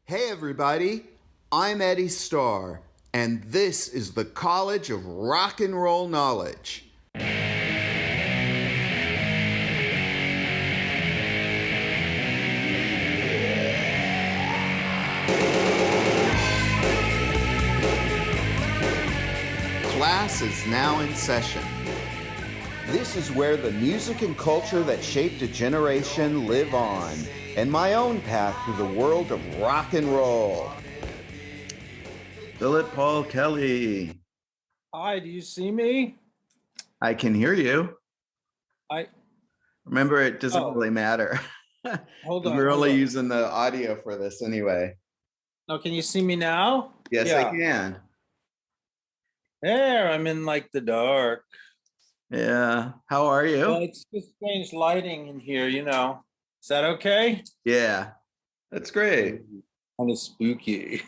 Hey everybody, I'm Eddie Starr, and this is the College of Rock and Roll Knowledge. Class is now in session. This is where the music and culture that shaped a generation live on, and my own path through the world of rock and roll. Philip Paul Kelly. Hi, do you see me? I can hear you. Remember, it doesn't really matter. Hold on. We're only using the audio for this anyway. Oh, can you see me now? Yes, I can. There, I'm in like the dark. Yeah. How are you? Well, it's just strange lighting in here, you know. Is that okay? Yeah, that's great. Kind of spooky.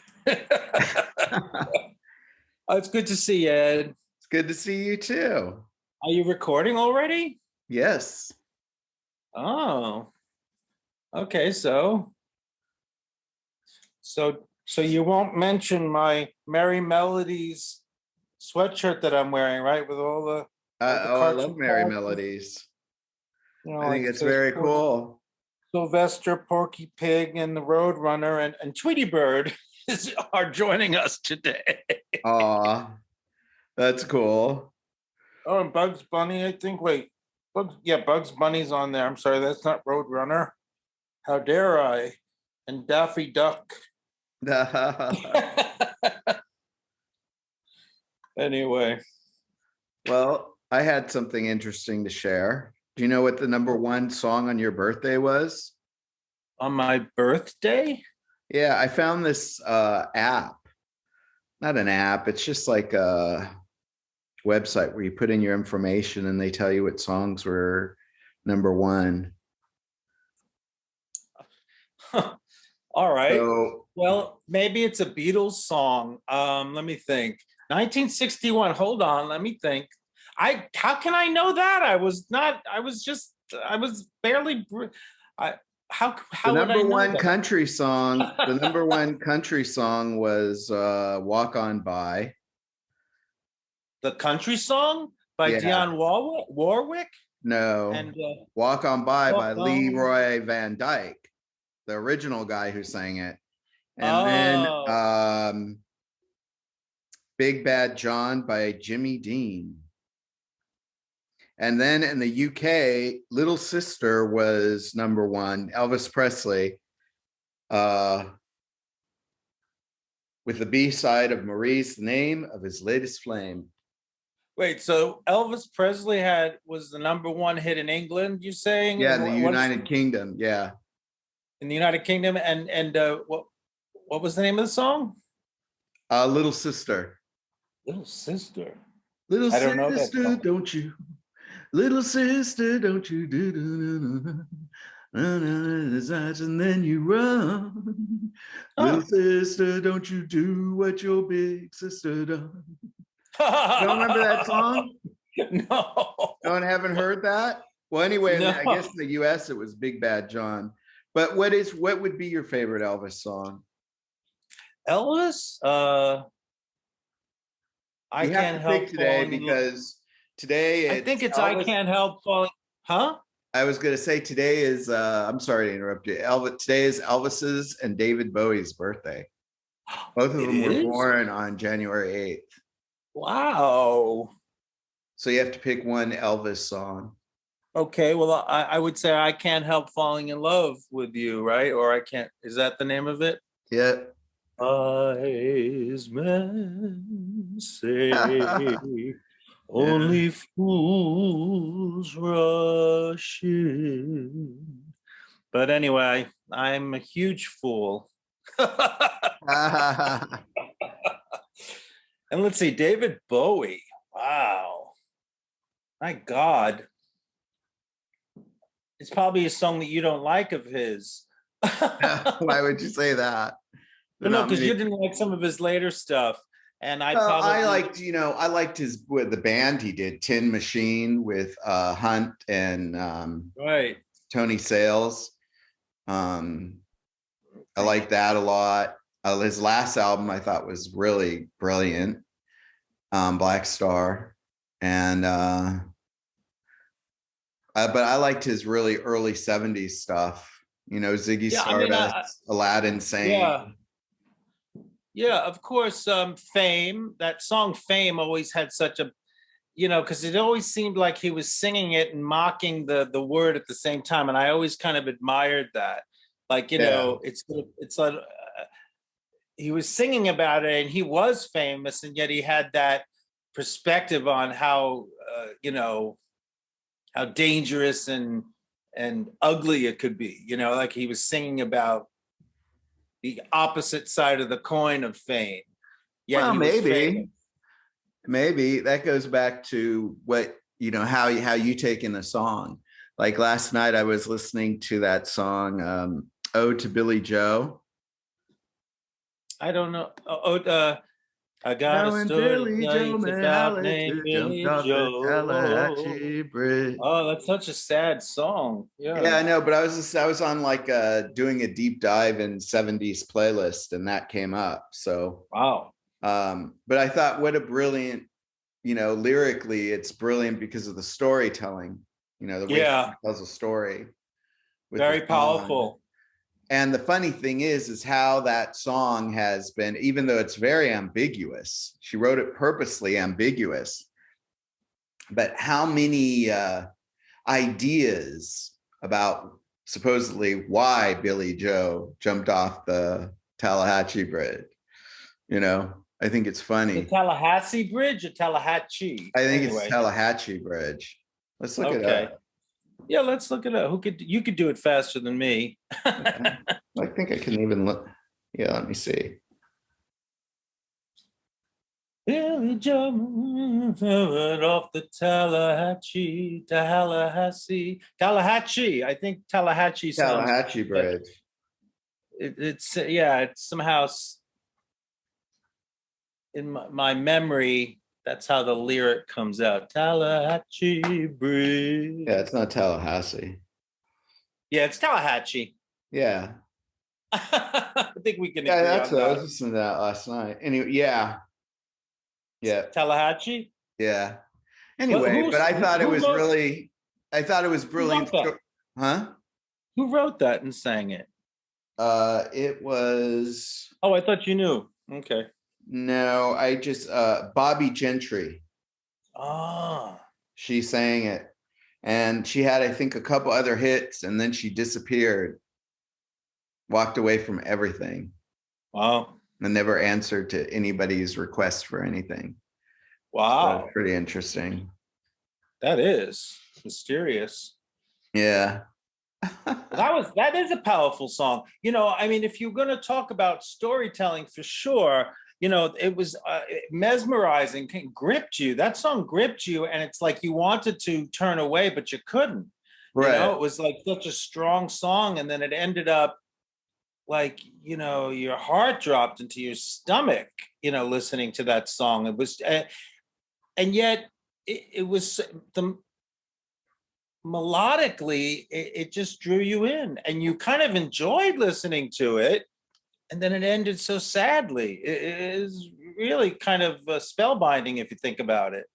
Oh, it's good to see you, Ed. It's good to see you too. Are you recording already? Yes. Oh. Okay, so you won't mention my Merry Melodies sweatshirt that I'm wearing, right? With all the I love Merry Melodies. You know, I think it's very cool. Sylvester, Porky Pig, and the Roadrunner, and Tweety Bird are joining us today. Aw, that's cool. Oh, and Bugs Bunny, I think. Wait, Bugs Bunny's on there. I'm sorry, that's not Roadrunner. How dare I? And Daffy Duck. Anyway. Well, I had something interesting to share. Do you know what the number one song on your birthday was? On my birthday? Yeah, I found this app. Not an app, it's just like a website where you put in your information and they tell you what songs were number one. All right. So, well, maybe it's a Beatles song. Let me think. 1961. Hold on. Let me think. How can I know that? I was barely. How the would I number know one that? country song, the number one country song was Walk On By. The country song by Dionne Warwick? No. And Walk On By Leroy Van Dyke, the original guy who sang it. And then Big Bad John by Jimmy Dean. And then in the UK, Little Sister was number one, Elvis Presley, with the B-side of Marie's, the name of his latest flame. Wait, so Elvis Presley was the number one hit in England, you're saying? Yeah, in the United Kingdom, yeah. In the United Kingdom, and what was the name of the song? Little Sister. Little Sister. Little sister, don't you? Little sister, don't you do and then you run. Little sister, don't you do what your big sister done. You don't remember that song? No. No, haven't heard that? Well, anyway, no. I guess in the US it was Big Bad John. But what would be your favorite Elvis song? Elvis? I can't help today because today I think it's Elvis. I Can't Help Falling. Huh? I was going to say today is I'm sorry to interrupt you. Today is Elvis's and David Bowie's birthday. Both of them were born on January 8th. Wow. So you have to pick one Elvis song. Okay, well, I would say I Can't Help Falling in Love with You, right? Or I Can't, is that the name of it? Yeah. Wise men say only fools rush in. But anyway, I'm a huge fool. And let's see, David Bowie. Wow. My God. It's probably a song that you don't like of his. Why would you say that? No, because you didn't like some of his later stuff. And I liked the band he did, Tin Machine with Hunt and right. Tony Sales. I like that a lot. His last album I thought was really brilliant, Black Star, and but I liked his really early '70s stuff. You know, Ziggy Stardust, Aladdin Sane. Yeah, of course. Fame. That song "Fame" always had such a, because it always seemed like he was singing it and mocking the word at the same time, and I always kind of admired that. Like, it's like he was singing about it, and he was famous, and yet he had that perspective on how how dangerous and ugly it could be. Like he was singing about the opposite side of the coin of fame. Well, maybe that goes back to what how you take in a song. Like last night, I was listening to that song "Ode to Billy Joe." I don't know. I got a story about named Billy Joe. Tallahatchie Bridge. Oh, that's such a sad song. Yeah, I know. But I was on like doing a deep dive in '70s playlist, and that came up. So wow. But I thought, what a brilliant, lyrically, it's brilliant because of the storytelling. The way he tells a story. Very powerful. And the funny thing is how that song has been, even though it's very ambiguous, she wrote it purposely ambiguous, but how many ideas about supposedly why Billy Joe jumped off the Tallahatchie Bridge, I think it's funny. The Tallahassee Bridge or Tallahatchie? I think it's Tallahatchie Bridge. Let's look it up. Yeah, let's look it up. You could do it faster than me. I think I can even look. Yeah, let me see. Billy Joe off the Tallahatchie. I think Tallahatchie sounds. Tallahatchie Bridge. It's somehow in my memory. That's how the lyric comes out. Tallahatchie Bridge. Yeah, it's not Tallahassee. Yeah, it's Tallahatchie. Yeah. I think we can agree that's on what that. I was listening to that last night. Anyway, yeah. Tallahatchie? Yeah. Anyway, but I thought it was brilliant. Huh? Who wrote that and sang it? It was. Oh, I thought you knew. Okay. No, I just Bobby Gentry. Ah. She sang it. And she had, I think, a couple other hits, and then she disappeared. Walked away from everything. Wow. And never answered to anybody's request for anything. Wow. So pretty interesting. That is mysterious. Yeah. that is a powerful song. If you're going to talk about storytelling, for sure, it was mesmerizing, gripped you. That song gripped you, and it's like you wanted to turn away, but you couldn't. Right. It was like such a strong song, and then it ended up like, your heart dropped into your stomach, listening to that song. It was, and yet it was melodically, it just drew you in, and you kind of enjoyed listening to it. And then it ended so sadly. It is really kind of spellbinding if you think about it.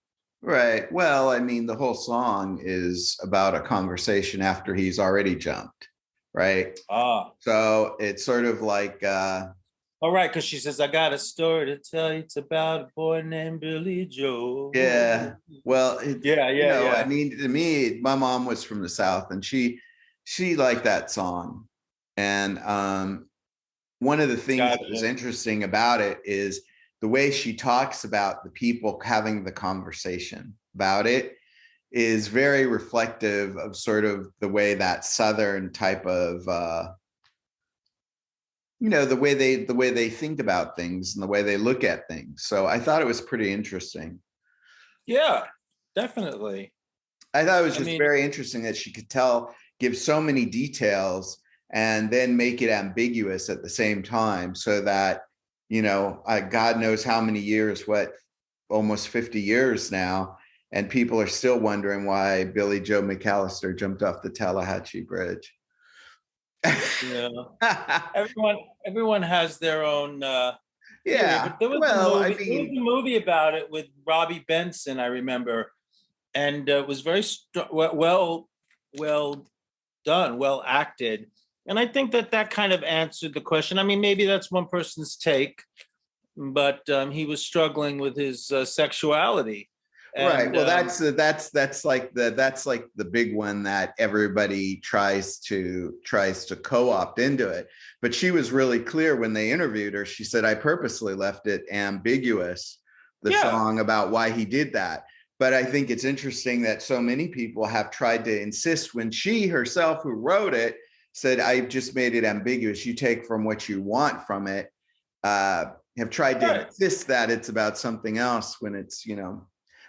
Right. Well, the whole song is about a conversation after he's already jumped, right? Ah. So it's sort of like... all right, because she says, I got a story to tell you. It's about a boy named Billy Joe. Yeah. Well, yeah. To me, my mom was from the South, and she liked that song. And one of the things that was interesting about it is the way she talks about the people having the conversation about it is very reflective of sort of the way that Southern type of, the way they think about things and the way they look at things. So I thought it was pretty interesting. Yeah, definitely. I thought it was just very interesting that she could give so many details and then make it ambiguous at the same time, so that, God knows how many years, almost 50 years now, and people are still wondering why Billy Joe McAllister jumped off the Tallahatchie Bridge. Yeah. Everyone has their own theory, Yeah. but there was Well, I there was mean, a movie about it with Robbie Benson, I remember, and it was very well done, well acted, and I think that kind of answered the question. I mean, maybe that's one person's take, but he was struggling with his sexuality, right. and Well, that's like the big one that everybody tries to co-opt into it. But she was really clear when they interviewed her. She said, "I purposely left it ambiguous, the yeah, song, about why he did that." But I think it's interesting that so many people have tried to insist, when she herself, who wrote it, said, "I've just made it ambiguous. You take from what you want from it." Have tried to right. insist that it's about something else when it's.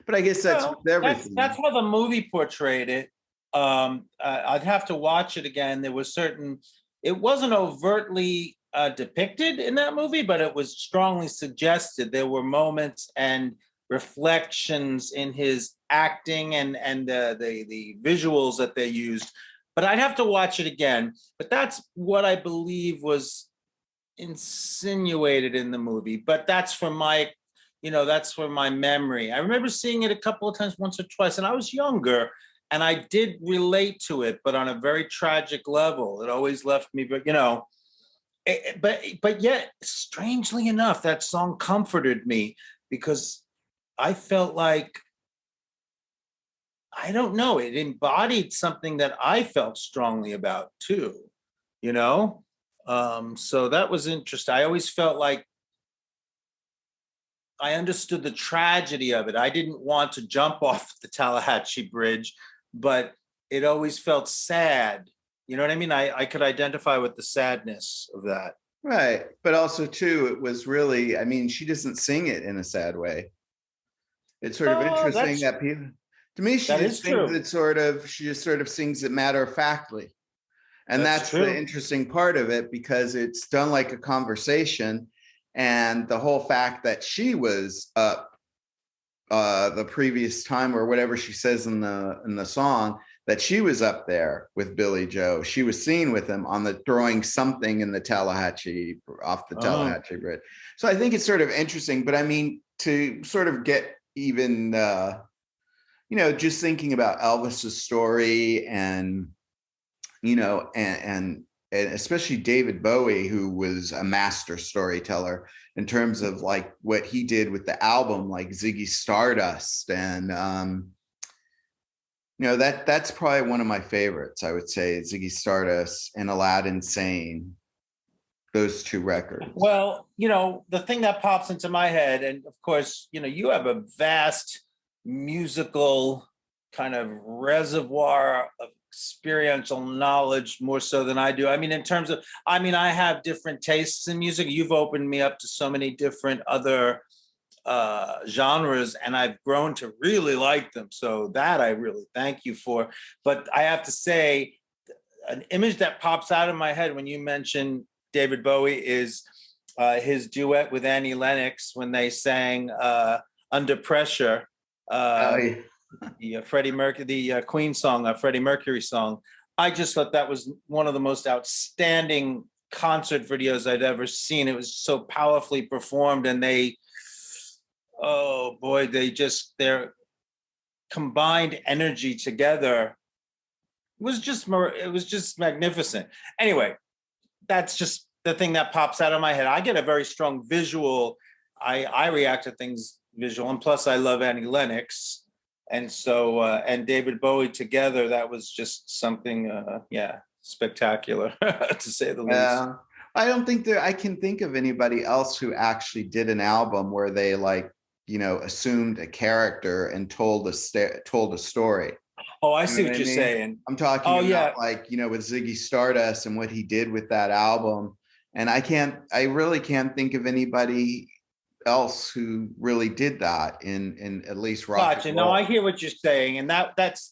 But I guess that's Well, with that's everything. how the movie portrayed it. I'd have to watch it again. There was certain, it wasn't overtly depicted in that movie, but it was strongly suggested. There were moments and reflections in his acting and the visuals that they used. But I'd have to watch it again. But that's what I believe was insinuated in the movie. But that's from my memory. I remember seeing it a couple of times, once or twice, and I was younger, and I did relate to it, but on a very tragic level. It always left me, but yet, strangely enough, that song comforted me because I felt like, I don't know, it embodied something that I felt strongly about too, you know. So that was interesting. I always felt like I understood the tragedy of it. I didn't want to jump off the Tallahatchie Bridge, but it always felt sad. You know what I mean? I could identify with the sadness of that. Right. But also, too, it was really, I mean, she doesn't sing it in a sad way. It's sort of Oh, interesting that people, to me, she that just is sings true. it sort of, she just sort of sings it matter of factly. And That's that's the true. interesting part of it, because it's done like a conversation. And the whole fact that she was up the previous time, or whatever she says in the song, that she was up there with Billy Joe. She was seen with him on the throwing something in the Tallahatchie, off the Oh, Tallahatchie Bridge. So I think it's sort of interesting. But I mean, to sort of get even just thinking about Elvis's story, and and especially David Bowie, who was a master storyteller in terms of like what he did with the album, like Ziggy Stardust, and that's probably one of my favorites. I would say Ziggy Stardust and Aladdin Sane, those two records. well, the thing that pops into my head, and of course, you have a vast musical kind of reservoir of experiential knowledge, more so than I do. I mean, I have different tastes in music. You've opened me up to so many different other genres, and I've grown to really like them. So that I really thank you for. But I have to say, an image that pops out of my head when you mention David Bowie is his duet with Annie Lennox when they sang "Under Pressure." Oh, yeah. The Freddie Mercury, the Queen song, Freddie Mercury song. I just thought that was one of the most outstanding concert videos I'd ever seen. It was so powerfully performed, and oh boy, their combined energy together was just magnificent. Anyway, that's just the thing that pops out of my head. I get a very strong visual. I react to things visual, and plus I love Annie Lennox. And so, and David Bowie together, that was just something, spectacular to say the least. I don't think I can think of anybody else who actually did an album where they assumed a character and told a story. Oh, I You see know what what I you're mean? saying. I'm talking Oh, about yeah. with Ziggy Stardust and what he did with that album. And I really can't think of anybody else who really did that in at least rock and Gotcha. No, I roll. hear what you're saying, and that's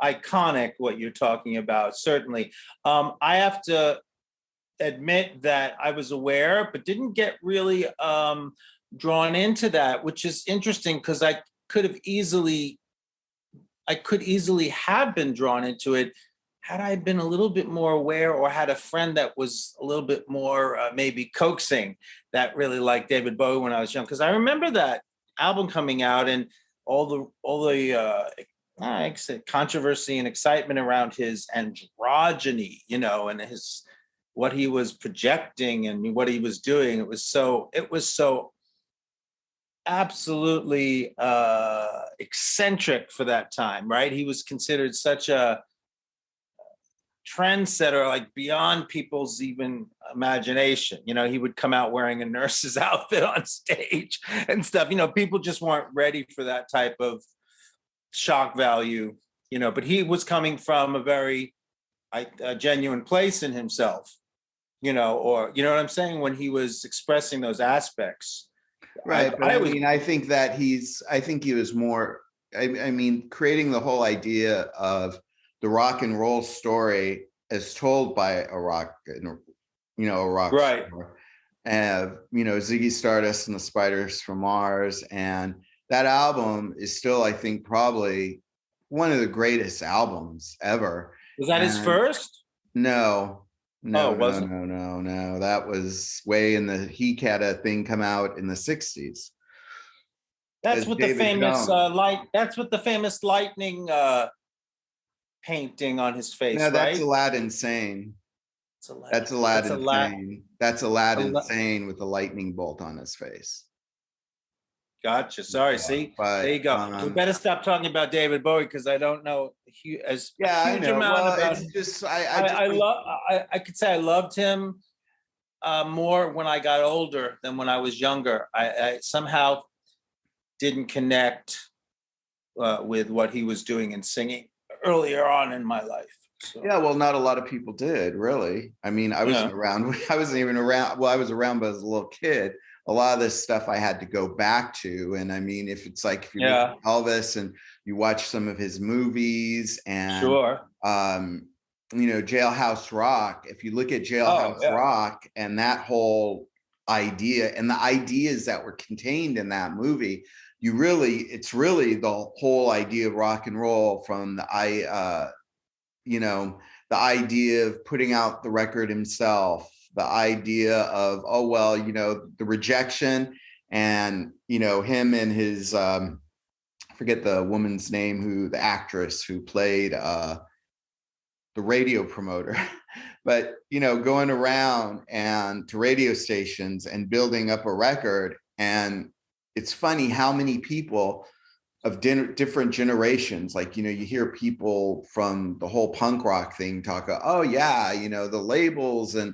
iconic what you're talking about. Certainly, I have to admit that I was aware, but didn't get really drawn into that, which is interesting because could easily have been drawn into it had I been a little bit more aware, or had a friend that was a little bit more maybe coaxing, that really liked David Bowie when I was young. Because I remember that album coming out and all the like I said, controversy and excitement around his androgyny, you know, and his what he was projecting and what he was doing. It was so absolutely eccentric for that time, right? He was considered such a trendsetter, like beyond people's even imagination. You know, he would come out wearing a nurse's outfit on stage and stuff. You know, people just weren't ready for that type of shock value, you know, but he was coming from a very genuine place in himself, you know, or, you know what I'm saying? When he was expressing those aspects. Right. But I think that I think he was more, I mean, creating the whole idea of the rock and roll story as told by a rock right. star. And, you know, Ziggy Stardust and the Spiders from Mars. And that album is still, I think, probably one of the greatest albums ever. Was that his first? No. No. That was way in the, he had a thing come out in the 60s. That's what the famous that's what the famous lightning painting on his face. No, that's right? Aladdin Sane. That's Aladdin Sane. That's Aladdin Sane with a lightning bolt on his face. Gotcha. Sorry. See, there you go. We better stop talking about David Bowie because I don't know a huge amount about. It's just I could say I loved him more when I got older than when I was younger. I somehow didn't connect with what he was doing and singing earlier on in my life. So. Yeah, well, not a lot of people did, really. I mean, I wasn't around. I wasn't even around. Well, I was around, but as a little kid. A lot of this stuff I had to go back to. And I mean, if you look at Elvis and you watch some of his movies and, you know, Jailhouse Rock, if you look at Jailhouse Rock and that whole idea and the ideas that were contained in that movie, it's really the whole idea of rock and roll from the idea of putting out the record himself, the idea of, oh, well, you know, the rejection and, you know, him and his, I forget the woman's name, the actress who played the radio promoter, but, you know, going around and to radio stations and building up a record. And it's funny how many people of different generations, like, you know, you hear people from the whole punk rock thing talk, oh yeah, you know, the labels and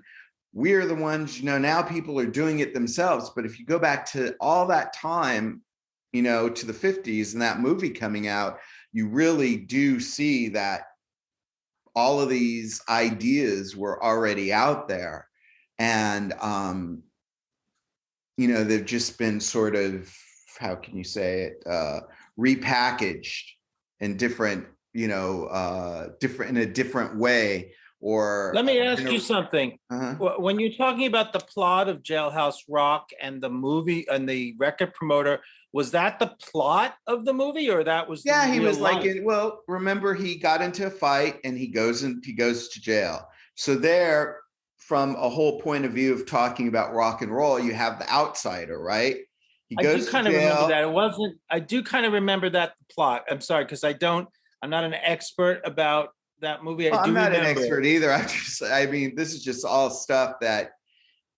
we're the ones, you know, now people are doing it themselves. But if you go back to all that time, you know, to the 50s and that movie coming out, you really do see that all of these ideas were already out there. And, you know, they've just been sort of, how can you say it, repackaged in different, you know, in a different way. Or let me ask you something. When you're talking about the plot of Jailhouse Rock and the movie and the record promoter, was that the plot of the movie, or that was? Yeah, he was life? Well, remember he got into a fight and he goes to jail. So there, from a whole point of view of talking about rock and roll, you have the outsider, right? I do kind of remember that. It wasn't. I do kind of remember that plot. I'm sorry because I'm not an expert about that movie. Well, I'm not an expert either. I mean, this is just all stuff that,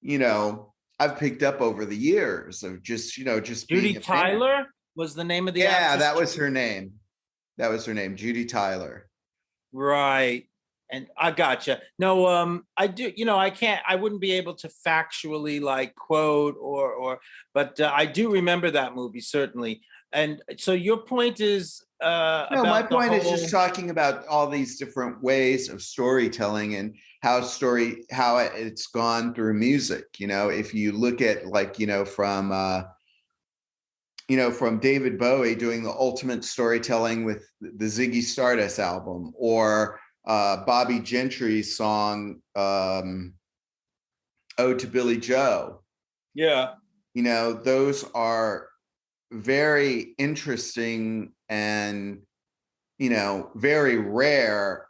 you know, I've picked up over the years of just, you know, just Judy Tyler was the name of the actress? Yeah, that was her name. Judy Tyler. Right. And I gotcha. No, I do, you know, I wouldn't be able to factually like quote but I do remember that movie, certainly. And so your point is, no, my point is just talking about all these different ways of storytelling and how it's gone through music. You know, if you look at like, from David Bowie doing the ultimate storytelling with the Ziggy Stardust album, or Bobby Gentry's song, Ode to Billy Joe. Yeah. You know, those are very interesting and, you know, very rare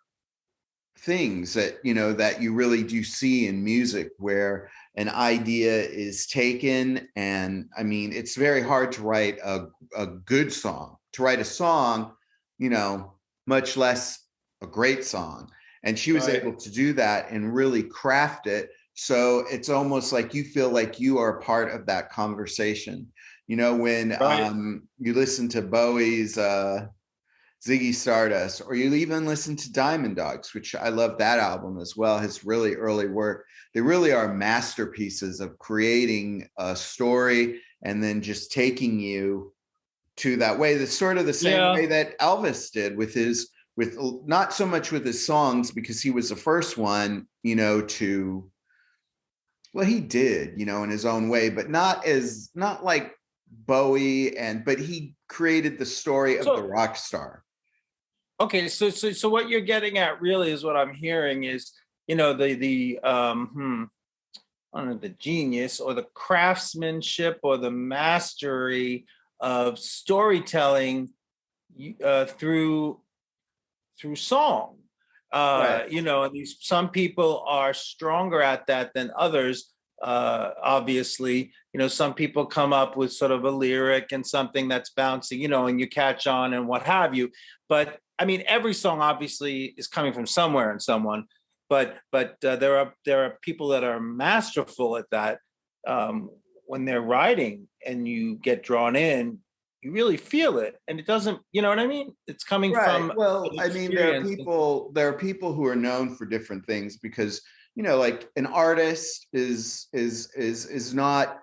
things that, you know, that you really do see in music, where an idea is taken. And I mean, it's very hard to write a good song, to write a song, you know, much less a great song. And she was able to do that and really craft it. So it's almost like you feel like you are part of that conversation. You know, when you listen to Bowie's Ziggy Stardust, or you even listen to Diamond Dogs, which I love that album as well, his really early work. They really are masterpieces of creating a story and then just taking you to that way. That's sort of the same way that Elvis did with not so much with his songs, because he was the first one, you know, well, he did, you know, in his own way, but not like Bowie, but he created the story of the rock star. Okay, so what you're getting at really is what I'm hearing is, you know, the I don't know, the genius or the craftsmanship or the mastery of storytelling through song. You know, and some people are stronger at that than others. Obviously, you know, some people come up with sort of a lyric and something that's bouncy, you know, and you catch on and what have you. But I mean, every song obviously is coming from somewhere and someone. But there are people that are masterful at that. When they're writing and you get drawn in, you really feel it, and it doesn't. You know what I mean? It's coming from. Well, I mean, there are people who are known for different things, because, you know, like an artist is not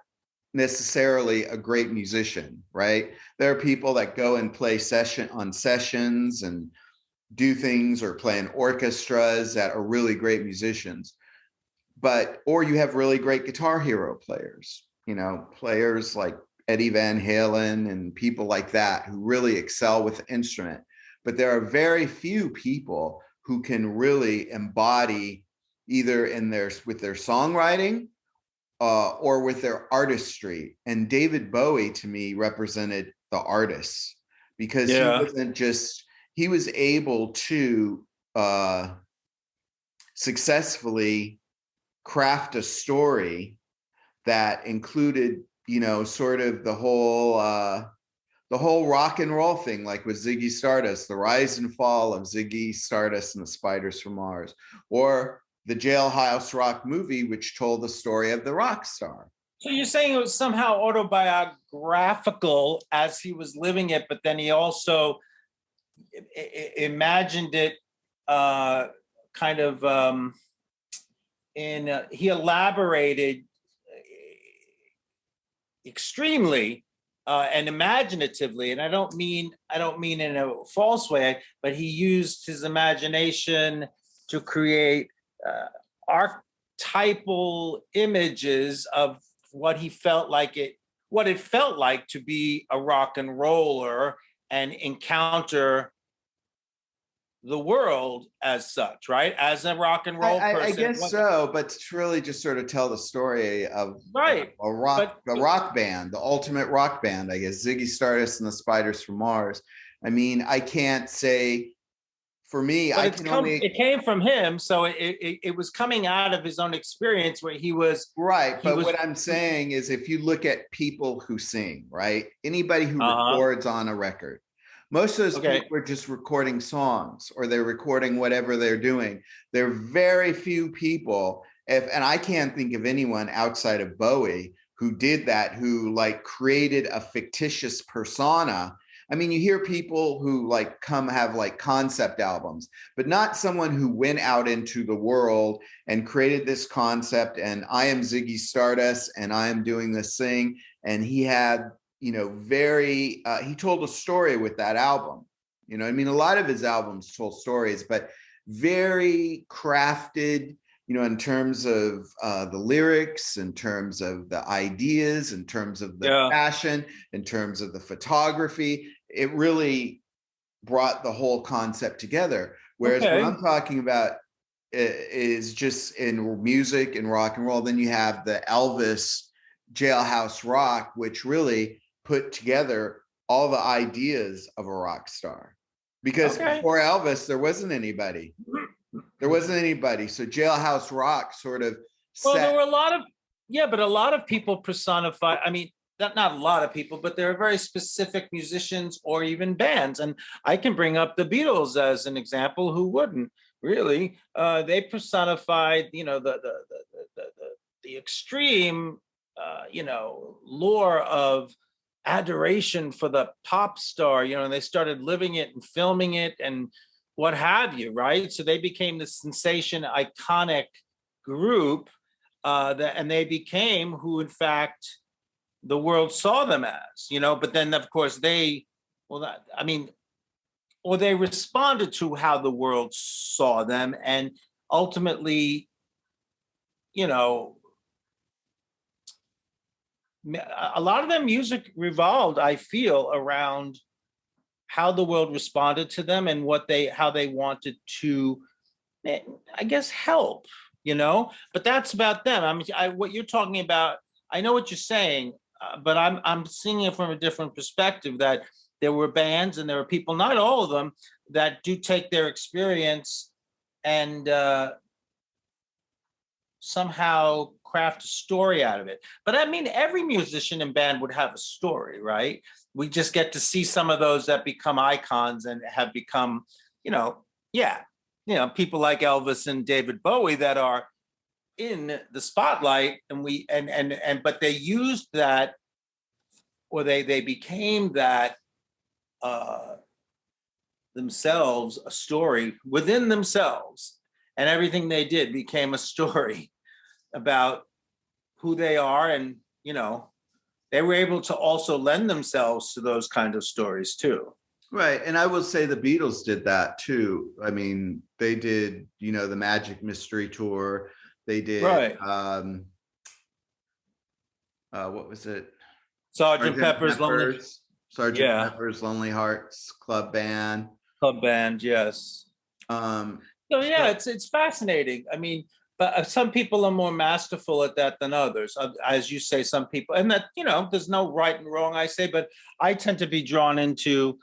necessarily a great musician, right? There are people that go and play sessions and do things, or play in orchestras, that are really great musicians. Or you have really great guitar hero players, you know, players like Eddie Van Halen and people like that, who really excel with the instrument. But there are very few people who can really embody, either with their songwriting or with their artistry. And David Bowie, to me, represented the artist, because he was able to successfully craft a story that included, you know, sort of the whole rock and roll thing, like with Ziggy Stardust, the rise and fall of Ziggy Stardust and the Spiders from Mars, or the Jailhouse Rock movie, which told the story of the rock star. So you're saying it was somehow autobiographical as he was living it, but then he also imagined it kind of he elaborated extremely and imaginatively, and I don't mean in a false way, but he used his imagination to create archetypal images of what it felt like to be a rock and roller and encounter the world as such, right? As a rock and roll person. I guess so, but to really just sort of tell the story of a rock band, the ultimate rock band, I guess, Ziggy Stardust and the Spiders from Mars. I mean, I can't say, for me, it came from him, so it was coming out of his own experience, where he was right. But what I'm saying is, if you look at people who sing, right, anybody who records on a record, most of those people are just recording songs, or they're recording whatever they're doing. There are very few people, and I can't think of anyone outside of Bowie who did that, who like created a fictitious persona. I mean, you hear people who like have like concept albums, but not someone who went out into the world and created this concept, and I am Ziggy Stardust and I am doing this thing. And he had, you know, he told a story with that album. You know, I mean, a lot of his albums told stories, but very crafted, you know, in terms of the lyrics, in terms of the ideas, in terms of the fashion, in terms of the photography. It really brought the whole concept together. Whereas what I'm talking about is just in music and rock and roll. Then you have the Elvis Jailhouse Rock, which really put together all the ideas of a rock star. Because before Elvis, there wasn't anybody. There wasn't anybody. So Jailhouse Rock sort of Well, there were a lot of, but a lot of people personify. I mean, not a lot of people, but there are very specific musicians or even bands. And I can bring up the Beatles as an example. Who wouldn't really? They personified, the extreme, lore of adoration for the pop star, and they started living it and filming it and what have you, right? So they became the sensation, iconic group, and they became who, in fact, the world saw them as, but then of course they responded to how the world saw them, and ultimately, a lot of their music revolved, I feel, around how the world responded to them and how they wanted to, I guess, help, but that's about them. What you're talking about, I know what you're saying, but I'm seeing it from a different perspective, that there were bands and there were people, not all of them, that do take their experience and somehow craft a story out of it. But I mean, every musician and band would have a story, right? We just get to see some of those that become icons and have become, people like Elvis and David Bowie that are in the spotlight, but they used that, or they became that themselves, a story within themselves, and everything they did became a story about who they are, and they were able to also lend themselves to those kind of stories too. Right. And I will say the Beatles did that too. I mean, they did, the Magic Mystery Tour. They did, right. What was it? Sergeant Pepper's Lonely Hearts Club Band. Yes. So yeah, it's fascinating. I mean, but some people are more masterful at that than others. As you say, some people, and that, there's no right and wrong, I say, but I tend to be drawn into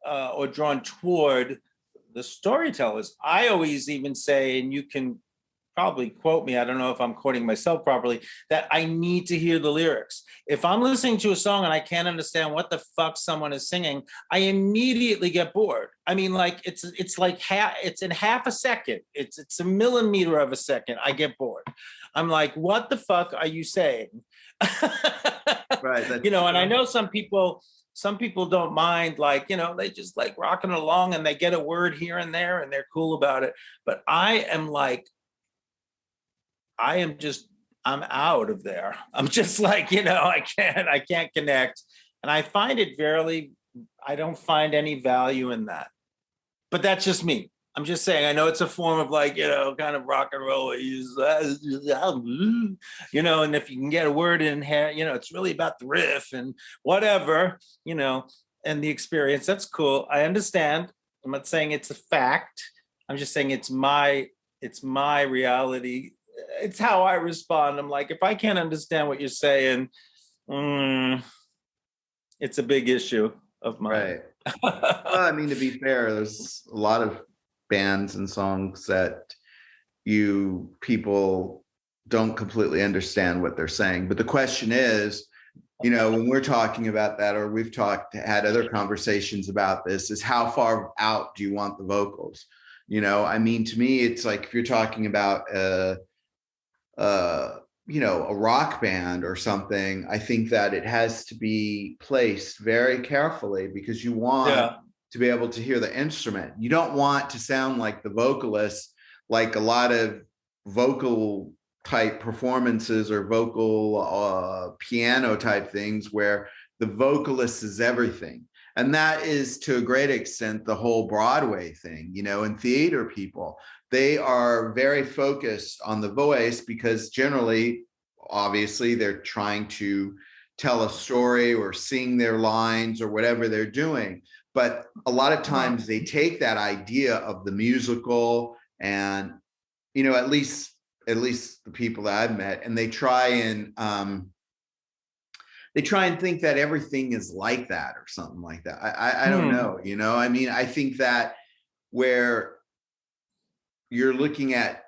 or drawn toward the storytellers. I always even say, and you can probably quote me, I don't know if I'm quoting myself properly, that I need to hear the lyrics. If I'm listening to a song and I can't understand what the fuck someone is singing, I immediately get bored. I mean, like it's in half a second. It's a millimeter of a second. I get bored. I'm like, what the fuck are you saying? Right. And I know some people don't mind, like, they just like rocking along and they get a word here and there and they're cool about it. But I'm out of there. I'm just like, I can't connect. And I find it I don't find any value in that. But that's just me. I'm just saying, I know it's a form of like, kind of rock and roll. And if you can get a word in here, it's really about the riff and whatever, and the experience. That's cool. I understand. I'm not saying it's a fact. I'm just saying it's my reality. It's how I respond. I'm like, if I can't understand what you're saying, it's a big issue of mine. Right. Well, I mean, to be fair, there's a lot of bands and songs that people don't completely understand what they're saying. But the question is, when we're talking about that, or we've had other conversations about this, is how far out do you want the vocals? I mean, to me, it's like if you're talking about a rock band or something, I think that it has to be placed very carefully, because you want to be able to hear the instrument. You don't want to sound like the vocalist, like a lot of vocal type performances or vocal piano type things where the vocalist is everything. And that is, to a great extent, the whole Broadway thing, and theater people. They are very focused on the voice because generally, obviously, they're trying to tell a story or sing their lines or whatever they're doing. But a lot of times they take that idea of the musical and, at least the people that I've met, and they try and think that everything is like that or something like that. I don't know, I mean, I think that where you're looking at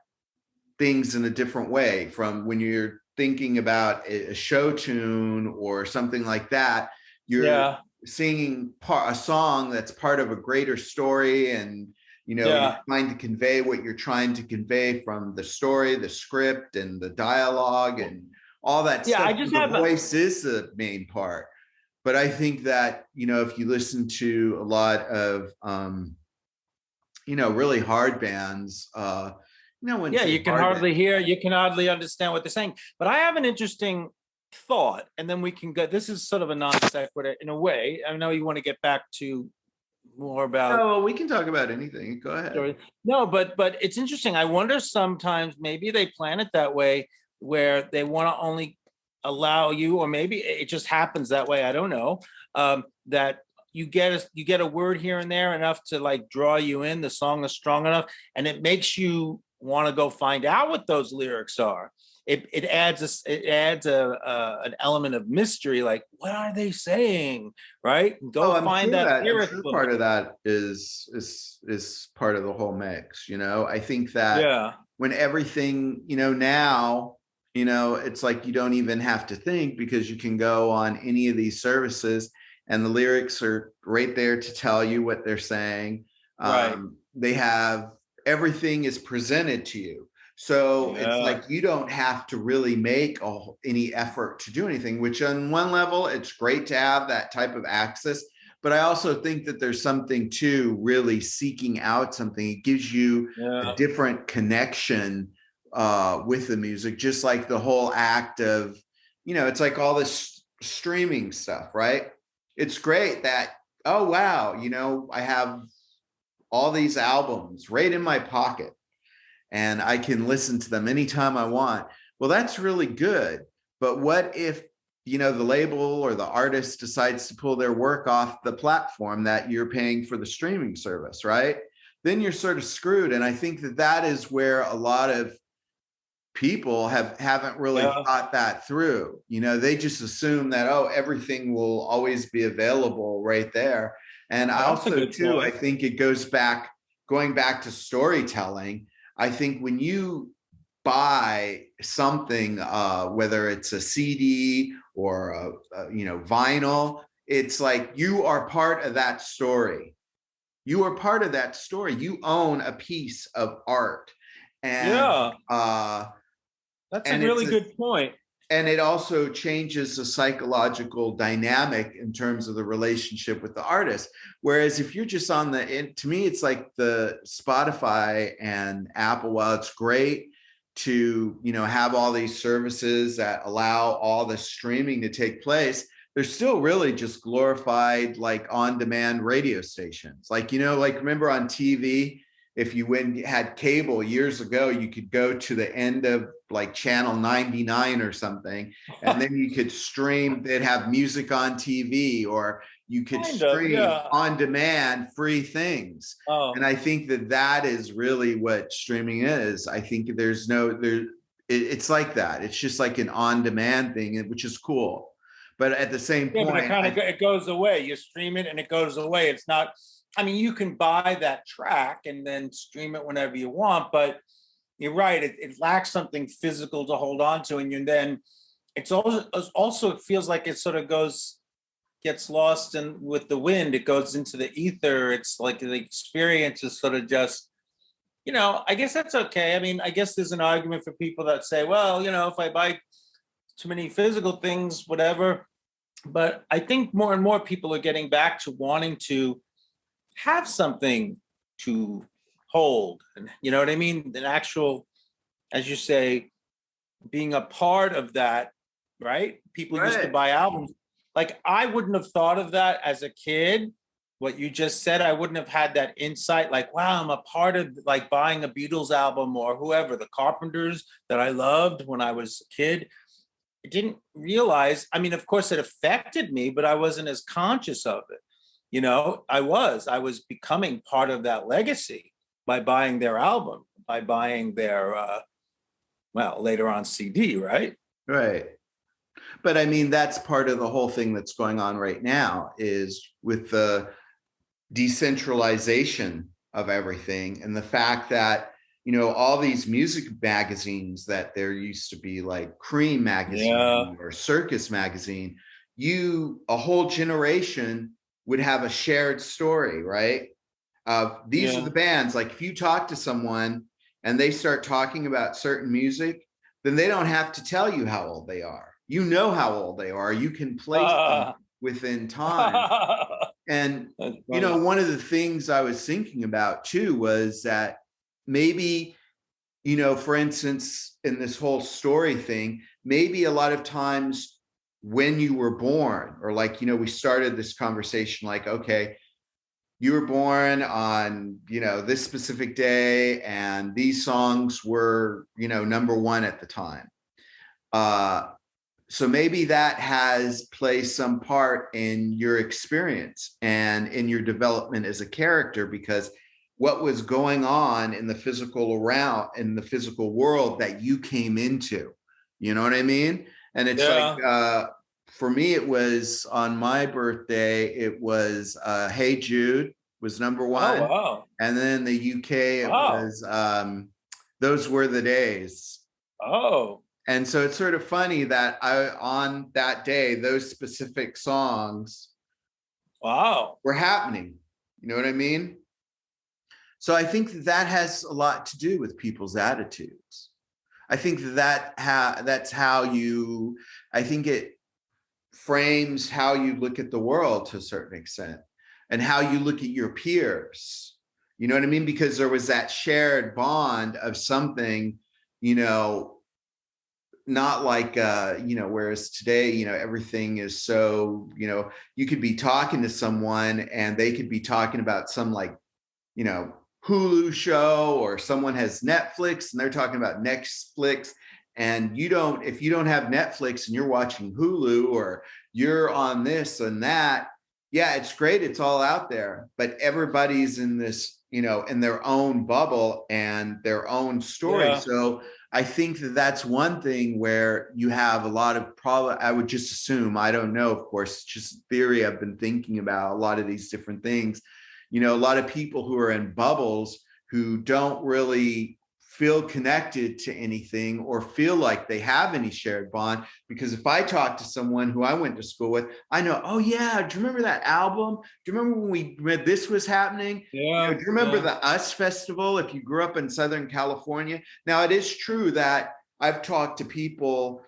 things in a different way from when you're thinking about a show tune or something like that. You're singing a song that's part of a greater story, and you're trying to convey what you're trying to convey from the story, the script, and the dialogue, and all that stuff. The voice is the main part. But I think that, if you listen to a lot of, really hard bands, you can hardly understand what they're saying. But I have an interesting thought, and then we can go. This is sort of a non sequitur in a way. I know you want to get back to more about. Oh, we can talk about anything. Go ahead. No, but it's interesting. I wonder sometimes maybe they plan it that way, where they want to only allow you, or maybe it just happens that way. I don't know. That you get a word here and there enough to like draw you in. The song is strong enough, and it makes you want to go find out what those lyrics are. It adds an element of mystery, like what are they saying, right? Find that lyric. I'm sure part of that is part of the whole mix. I think that when everything now, it's like you don't even have to think, because you can go on any of these services and the lyrics are right there to tell you what they're saying. They have everything is presented to you. So it's like you don't have to really make any effort to do anything, which on one level, it's great to have that type of access. But I also think that there's something to really seeking out something. It gives you a different connection with the music, just like the whole act of, it's like all this streaming stuff, right? It's great that, oh, wow, I have all these albums right in my pocket, and I can listen to them anytime I want. Well, that's really good. But what if, the label or the artist decides to pull their work off the platform that you're paying for the streaming service, right? Then you're sort of screwed. And I think that is where a lot of people haven't really thought that through. They just assume that, everything will always be available right there. And I also too, I think it going back to storytelling. I think when you buy something, whether it's a CD or vinyl, it's like you are part of that story. You are part of that story. You own a piece of art. And that's a really good point. And it also changes the psychological dynamic in terms of the relationship with the artist. Whereas if you're just on to me, it's like the Spotify and Apple, while it's great to, have all these services that allow all the streaming to take place, they're still really just glorified, like on-demand radio stations. Like, remember on TV, if you had cable years ago, you could go to the end of like channel 99 or something, and then you could stream. They'd have music on TV, or you could stream on demand free things. And I think that is really what streaming is. I think it's like that. It's just like an on-demand thing, which is cool. But at the same point, but it goes away. You stream it and it goes away. It's not. I mean, you can buy that track and then stream it whenever you want, but you're right. It lacks something physical to hold on to. And then it's also, it feels like it sort of gets lost with the wind. It goes into the ether. It's like the experience is sort of just, I guess that's okay. I mean, I guess there's an argument for people that say, well, if I buy too many physical things, whatever. But I think more and more people are getting back to wanting to have something to hold, and you know what I mean? An actual, as you say, being a part of that, right? People used to buy albums. Like, I wouldn't have thought of that as a kid. What you just said, I wouldn't have had that insight. Like, wow, I'm a part of like buying a Beatles album or whoever, the Carpenters that I loved when I was a kid. I didn't realize. I mean, of course, it affected me, but I wasn't as conscious of it. I was becoming part of that legacy by buying their album, by buying their, later on CD, right? Right. But I mean, that's part of the whole thing that's going on right now, is with the decentralization of everything, and the fact that, all these music magazines that there used to be, like Cream magazine or Circus magazine, a whole generation would have a shared story, right? These are the bands. Like if you talk to someone and they start talking about certain music, then they don't have to tell you how old they are. You know how old they are. You can place them within time. And, one of the things I was thinking about too was that maybe, for instance, in this whole story thing, maybe a lot of times when you were born, or like, we started this conversation like, okay, you were born on, this specific day, and these songs were, number one at the time. So maybe that has played some part in your experience and in your development as a character, because what was going on in the physical world that you came into, you know what I mean? And it's like, for me, it was on my birthday, it was Hey Jude was number one. Oh, wow. And then the UK, it was Those Were the Days. Oh. And so it's sort of funny that on that day, those specific songs were happening. You know what I mean? So I think that has a lot to do with people's attitudes. I think that's how I think it frames how you look at the world to a certain extent, and how you look at your peers. You know what I mean? Because there was that shared bond of something, not like, whereas today, everything is so, you could be talking to someone and they could be talking about some like, Hulu show, or someone has Netflix and they're talking about Netflix. And if you don't have Netflix and you're watching Hulu, or you're on this and that, yeah, it's great. It's all out there, but everybody's in this, in their own bubble and their own story. Yeah. So I think that's one thing where you have a lot of I would just assume, I don't know, of course, it's just theory. I've been thinking about a lot of these different things, a lot of people who are in bubbles who don't really feel connected to anything or feel like they have any shared bond. Because if I talk to someone who I went to school with, I know, oh yeah, do you remember that album? Do you remember when this was happening? Yeah. Do you remember the US Festival if you grew up in Southern California? Now, it is true that I've talked to people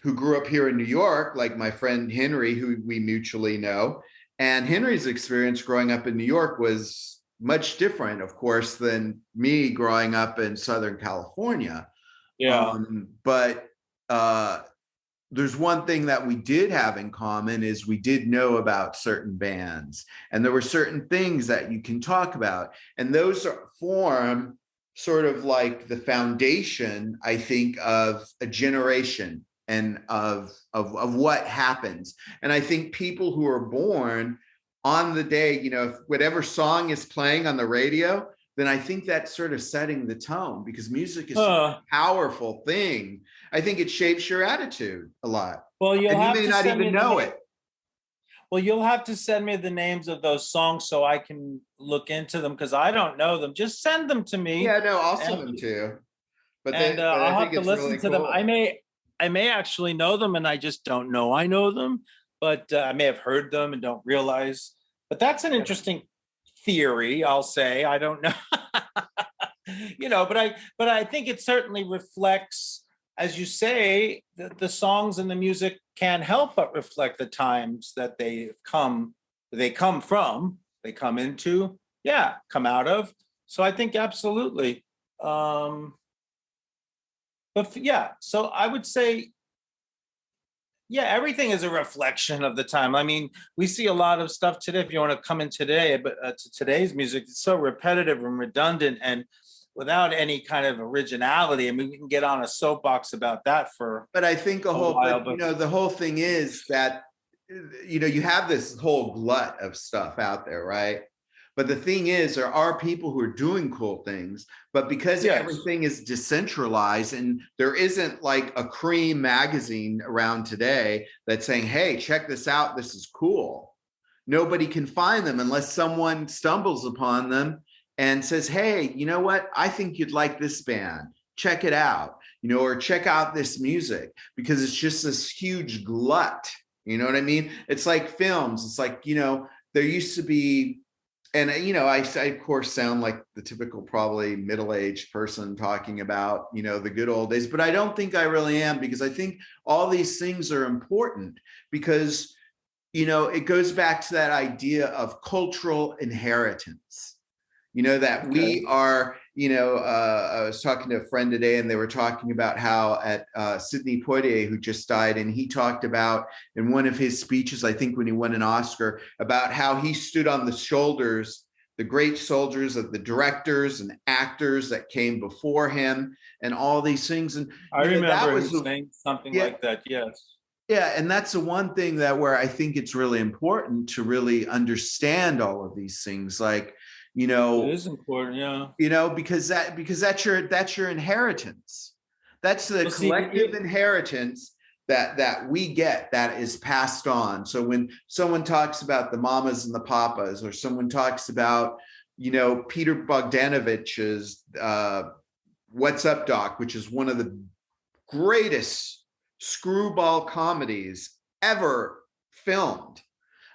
who grew up here in New York, like my friend Henry, who we mutually know. And Henry's experience growing up in New York was much different, of course, than me growing up in Southern California. Yeah. But there's one thing that we did have in common is we did know about certain bands, and there were certain things that you can talk about. And those form sort of like the foundation, I think, of a generation and of what happens. And I think people who are born on the day, if whatever song is playing on the radio, then I think that's sort of setting the tone, because music is such a powerful thing. I think it shapes your attitude a lot. Well, you may not even know it. Well, you'll have to send me the names of those songs so I can look into them, because I don't know them. Just send them to me. Yeah, no, I'll send them to you. But I'll have to listen to them. I may actually know them, and I just don't know I know them. But I may have heard them and don't realize. But that's an interesting theory, I'll say. I don't know. But I think it certainly reflects, as you say, the songs and the music can't help but reflect the times that they come from, they come into, come out of. So I think absolutely. So I would say, everything is a reflection of the time. I mean, we see a lot of stuff today. If you want to come in today, but to today's music, it's so repetitive and redundant and without any kind of originality. I mean, we can get on a soapbox about that for. But I think the whole thing is that, you have this whole glut of stuff out there, right? But the thing is, there are people who are doing cool things, but because everything is decentralized and there isn't like a Cream magazine around today that's saying, hey, check this out, this is cool. Nobody can find them unless someone stumbles upon them and says, hey, you know what? I think you'd like this band. Check it out, or check out this music, because it's just this huge glut. You know what I mean? It's like films. It's like, there used to be, and, I of course sound like the typical probably middle-aged person talking about, the good old days, but I don't think I really am, because I think all these things are important, because, it goes back to that idea of cultural inheritance, that we are, I was talking to a friend today, and they were talking about how at Sidney Poitier, who just died, and he talked about in one of his speeches, I think when he won an Oscar, about how he stood on the shoulders, the great soldiers of the directors and actors that came before him, and all these things. And I remember him saying something like that. Yes. Yeah, and that's the one thing that where I think it's really important to really understand all of these things, like, it is important, yeah. Because that's your inheritance. That's the collective inheritance that we get, that is passed on. So when someone talks about the mamas and the papas, or someone talks about, Peter Bogdanovich's What's Up, Doc, which is one of the greatest screwball comedies ever filmed.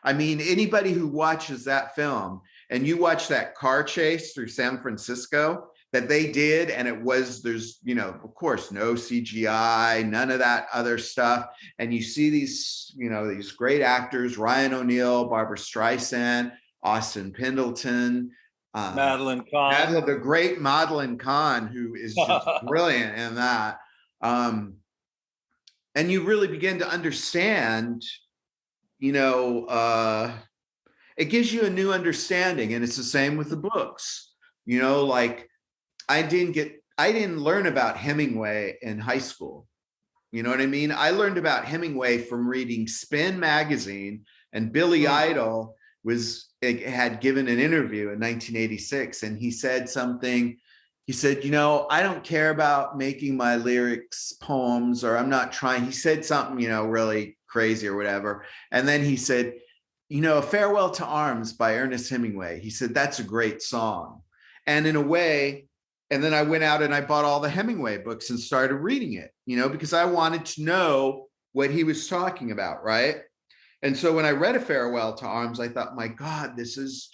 I mean, anybody who watches that film, and you watch that car chase through San Francisco that they did, and there's, of course, no CGI, none of that other stuff. And you see these, these great actors, Ryan O'Neal, Barbara Streisand, Austin Pendleton, Madeline Kahn, the great Madeline Kahn, who is just brilliant in that. And you really begin to understand, it gives you a new understanding. And it's the same with the books, like I didn't learn about Hemingway in high school. You know what I mean? I learned about Hemingway from reading Spin magazine, and Billy Idol had given an interview in 1986. And he said something, he said, I don't care about making my lyrics poems, or I'm not trying. He said something, really crazy or whatever. And then he said, A Farewell to Arms by Ernest Hemingway. He said, that's a great song. And in a way, and then I went out and I bought all the Hemingway books and started reading it, because I wanted to know what he was talking about, right? And so when I read A Farewell to Arms, I thought, my God, this is.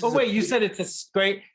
But wait, you said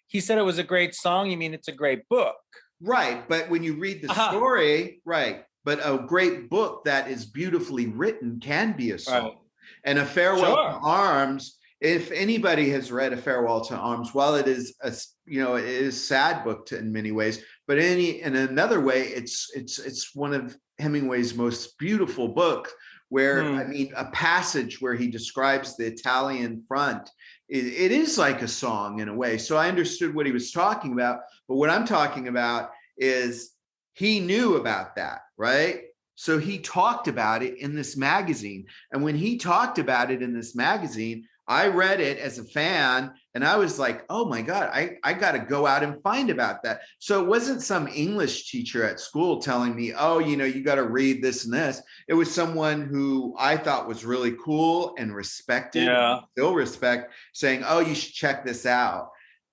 he said it was a great song. You mean it's a great book? Right. But when you read the story, right. But a great book that is beautifully written can be a song. Right. And A Farewell to Arms, if anybody has read A Farewell to Arms, while it is it is a sad book in many ways, but in another way, it's one of Hemingway's most beautiful books, where a passage where he describes the Italian front, it is like a song in a way. So I understood what he was talking about, but what I'm talking about is he knew about that, right? So he talked about it in this magazine. And when he talked about it in this magazine, I read it as a fan, and I was like, oh my God, I got to go out and find about that. So it wasn't some English teacher at school telling me, oh, you got to read this and this. It was someone who I thought was really cool and respected, still respect, saying, oh, you should check this out.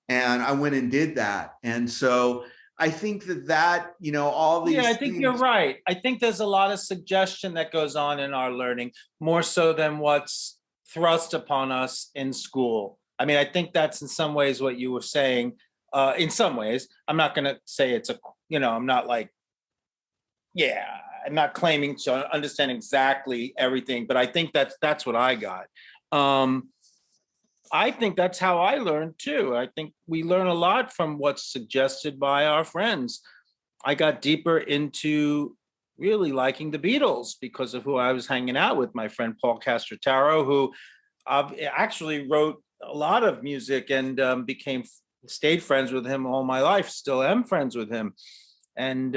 And I went and did that. And so I think that, all these. Yeah, I think you're right. I think there's a lot of suggestion that goes on in our learning, more so than what's thrust upon us in school. I mean, I think that's in some ways what you were saying. In some ways, I'm not going to say it's I'm not like, I'm not claiming to understand exactly everything, but I think that's what I got. I think that's how I learned too. I think we learn a lot from what's suggested by our friends. I got deeper into really liking the Beatles because of who I was hanging out with, my friend Paul Castrotaro, who actually wrote a lot of music and stayed friends with him all my life, still am friends with him. And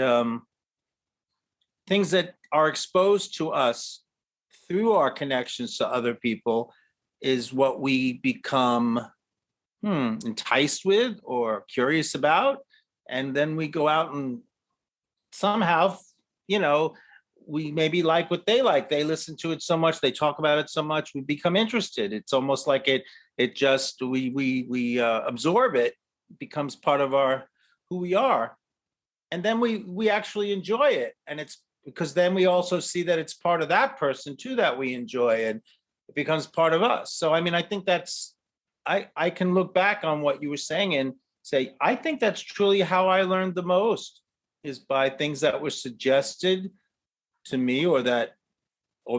things that are exposed to us through our connections to other people is what we become enticed with or curious about. And then we go out and somehow, we maybe like what they like. They listen to it so much, they talk about it so much, we become interested. It's almost like it just we absorb it, becomes part of our who we are, and then we actually enjoy it. And it's because then we also see that it's part of that person too that we enjoy, and it becomes part of us. So I mean, I think that's I can look back on what you were saying and say, I think that's truly how I learned the most, is by things that were suggested to me, or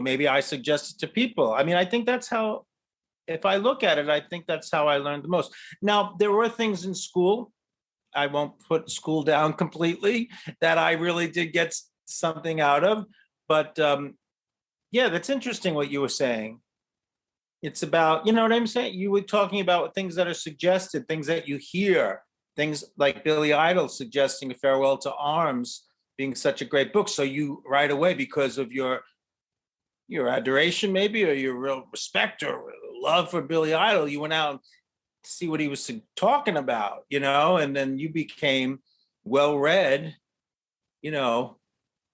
maybe I suggested to people. I mean, I think that's how, if I look at it, I think that's how I learned the most. Now, there were things in school, I won't put school down completely, that I really did get something out of. But yeah, that's interesting what you were saying. It's about, you know what I'm saying? You were talking about things that are suggested, things that you hear, things like Billy Idol suggesting A Farewell to Arms being such a great book. So you right away, because of your adoration maybe, or your real respect or love for Billy Idol, you went out to see what he was talking about, you know, and then you became well-read, you know,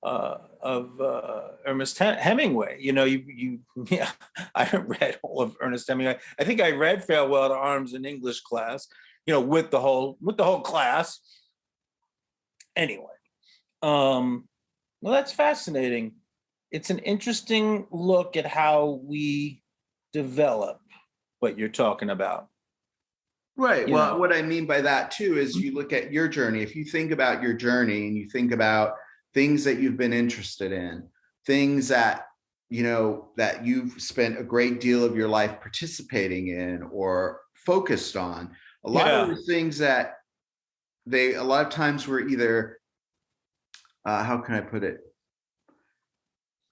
of Ernest Hemingway. You know, yeah, I haven't read all of Ernest Hemingway. I think I read Farewell to Arms in English class, you know, with the whole class. Anyway, well, that's fascinating. It's an interesting look at how we develop what you're talking about. Right. Well, what I mean by that too is you look at your journey. If you think about your journey and you think about things that you've been interested in, things that, you know, that you've spent a great deal of your life participating in or focused on, a lot of the things that a lot of times were either, how can I put it?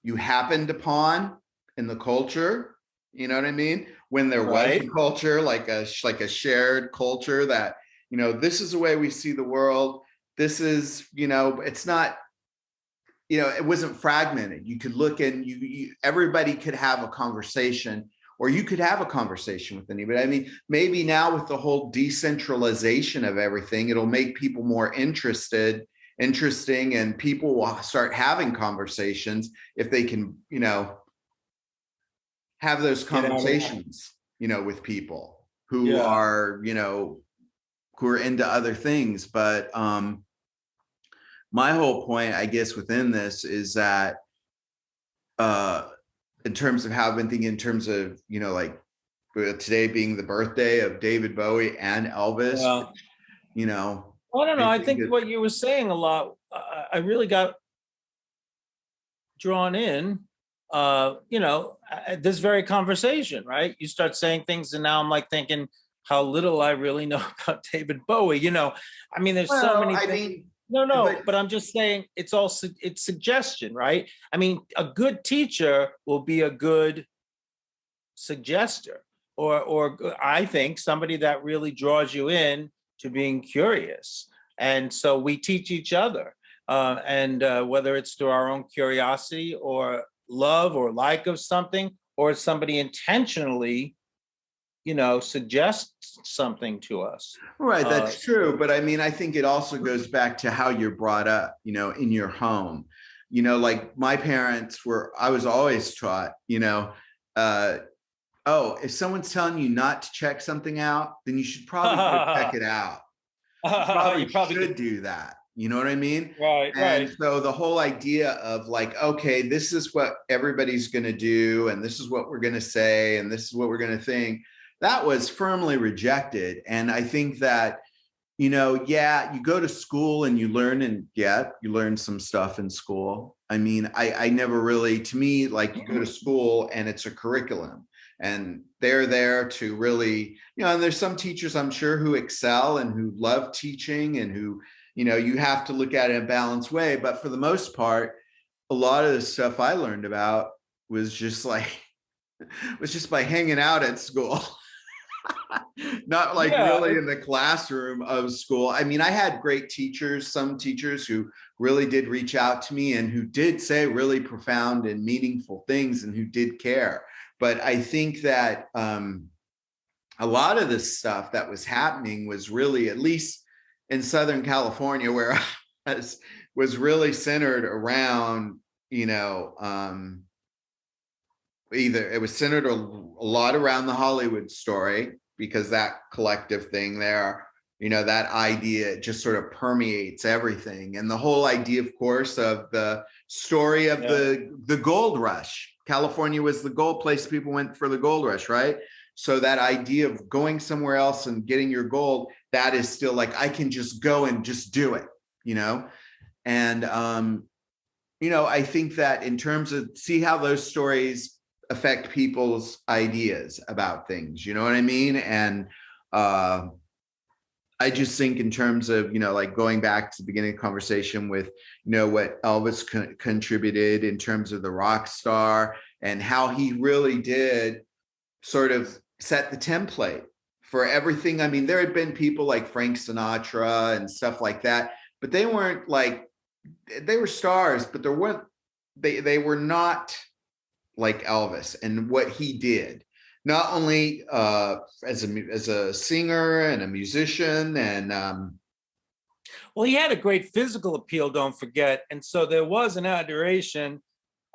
You happened upon in the culture, you know what I mean? When there was a culture, like a shared culture that, you know, this is the way we see the world. This is, you know, it's not, you know, it wasn't fragmented. You could look and everybody could have a conversation, or you could have a conversation with anybody. I mean, maybe now with the whole decentralization of everything, it'll make people more interesting, and people will start having conversations if they can, you know, have those conversations, you know, with people who are, you know, who are into other things. But my whole point, I guess, within this is that in terms of how I've been thinking, in terms of, you know, like today being the birthday of David Bowie and Elvis, you know. I don't know. I think what you were saying a lot, I really got drawn in, you know, this very conversation, right? You start saying things and now I'm like thinking how little I really know about David Bowie, you know. I mean, there's so many things. But I'm just saying it's suggestion, right? I mean, a good teacher will be a good suggester, or I think somebody that really draws you in to being curious. And so we teach each other, and whether it's through our own curiosity or love or like of something, or somebody intentionally, you know, suggests something to us. Right, that's true. But I mean, I think it also goes back to how you're brought up, you know, in your home. You know, like my parents I was always taught, you know, if someone's telling you not to check something out, then you should probably go check it out. You probably should do that. You know what I mean? Right. So the whole idea of like, okay, this is what everybody's going to do, and this is what we're going to say, and this is what we're going to think, that was firmly rejected. And I think that, you know, you go to school and you learn, and you learn some stuff in school. I mean, I never really, to me, like, you go to school and it's a curriculum, and they're there to really, you know, and there's some teachers I'm sure who excel and who love teaching, and who, you know, you have to look at it in a balanced way. But for the most part, a lot of the stuff I learned about was just by hanging out at school. Not like really in the classroom of school. I mean, I had great teachers, some teachers who really did reach out to me and who did say really profound and meaningful things and who did care. But I think that a lot of this stuff that was happening was really, at least in Southern California, where I was really centered around you know, either it was centered a lot around the Hollywood story, because that collective thing there, you know, that idea just sort of permeates everything. And the whole idea, of course, of the story of the gold rush. California was the gold place people went for the gold rush, right? So that idea of going somewhere else and getting your gold, that is still like, I can just go and just do it, you know? And, you know, I think that in terms of, see how those stories affect people's ideas about things, you know what I mean? And I just think in terms of, you know, like going back to the beginning of the conversation with, you know, what Elvis contributed in terms of the rock star, and how he really did sort of set the template for everything. I mean, there had been people like Frank Sinatra and stuff like that, but they weren't like, they were stars, but there weren't, they were not like Elvis and what he did, not only as a singer and a musician, and well, he had a great physical appeal, don't forget, and so there was an adoration.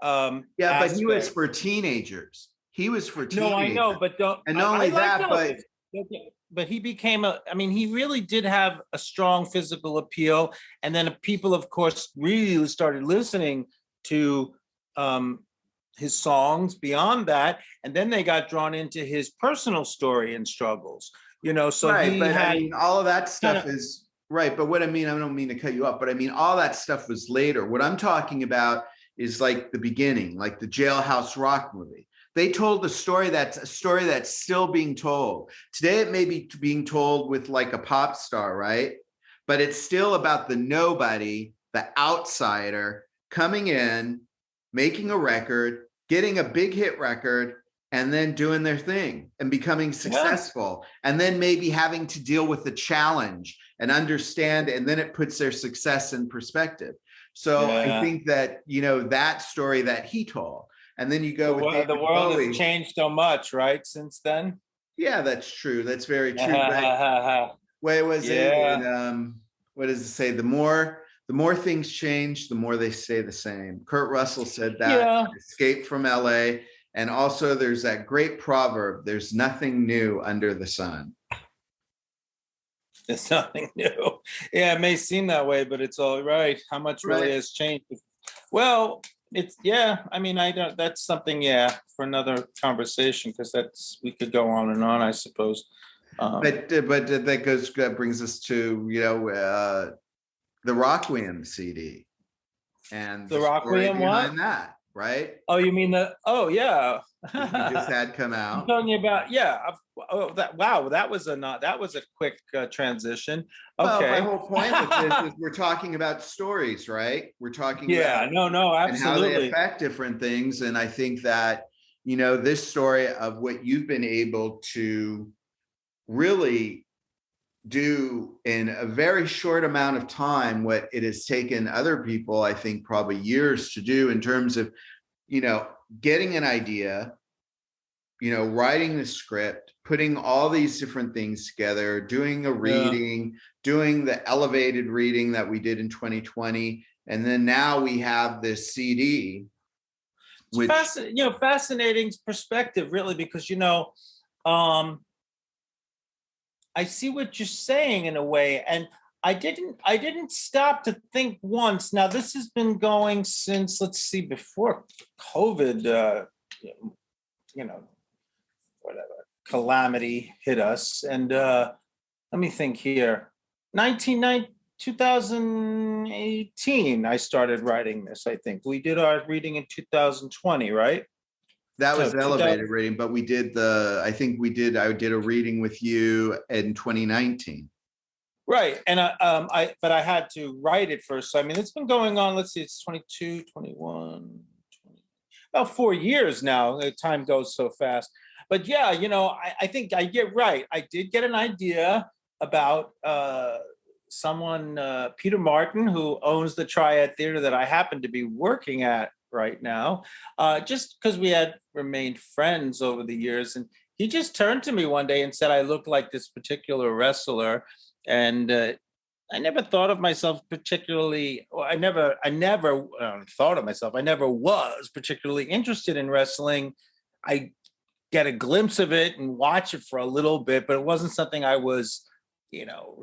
Yeah, but he was for teenagers. He was for teenagers. No, I know, but don't. And not only that, but he became I mean, he really did have a strong physical appeal, and then people, of course, really started listening to his songs beyond that, and then they got drawn into his personal story and struggles, you know. So right, but I mean, all of that stuff is right. But what I mean, I don't mean to cut you off, but I mean, all that stuff was later. What I'm talking about is like the beginning, like the Jailhouse Rock movie. They told the story, that's a story that's still being told. Today it may be being told with like a pop star, right? But it's still about the nobody, the outsider coming in, making a record, getting a big hit record, and then doing their thing and becoming successful. Yeah. And then maybe having to deal with the challenge and understand, and then it puts their success in perspective. So I think that, you know, that story that he told, and then you go with the world Bowie. Has changed so much, right, since then? Yeah, that's true. That's very true. What was it? And, what does it say? The more things change, the more they stay the same. Kurt Russell said that. Escape from LA. And also there's that great proverb, there's nothing new under the sun. It's nothing new. Yeah, it may seem that way, but it's all right. How much really has changed? Well, it's, I mean, I don't, that's something, for another conversation, because we could go on and on, I suppose. But that brings us to, you know, the Rockquiem CD and the Rockquiem one, that, right? Oh, you mean you just had come out. I'm telling you about, that was a quick transition. Okay. Well, my whole point with this is we're talking about stories, right? We're talking about absolutely, and how they affect different things. And I think that, you know, this story of what you've been able to really do in a very short amount of time, what it has taken other people, I think, probably years to do, in terms of, you know, getting an idea, you know, writing the script, putting all these different things together, doing a reading, doing the elevated reading that we did in 2020. And then now we have this CD. Which, fascinating perspective, really, because, you know, I see what you're saying in a way, and I didn't stop to think once. Now, this has been going since, let's see, before COVID, you know, whatever calamity hit us. And let me think here. 2018, I started writing this. I think we did our reading in 2020, right? That was elevated reading, but I did a reading with you in 2019. Right. And but I had to write it first. So, I mean, it's been going on, let's see, it's 22, 21, 20, about 4 years now. The time goes so fast. But yeah, you know, I think I get right. I did get an idea about someone, Peter Martin, who owns the Triad Theater that I happen to be working at right now, just because we had remained friends over the years. And he just turned to me one day and said I looked like this particular wrestler, and I never thought of myself particularly, or I never thought of myself. I never was particularly interested in wrestling. I get a glimpse of it and watch it for a little bit, but it wasn't something I was,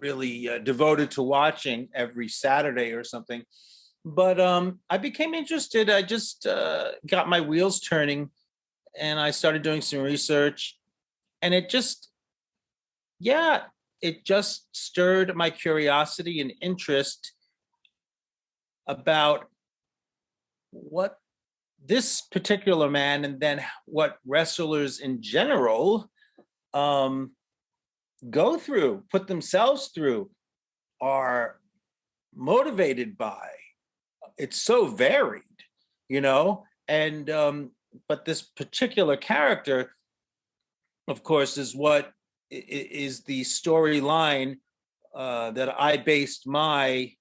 really devoted to watching every Saturday or something. But I became interested. I just got my wheels turning, and I started doing some research, and it just stirred my curiosity and interest about what this particular man, and then what wrestlers in general go through, put themselves through, are motivated by. It's so varied, and but this particular character, of course, is what is the storyline that I based my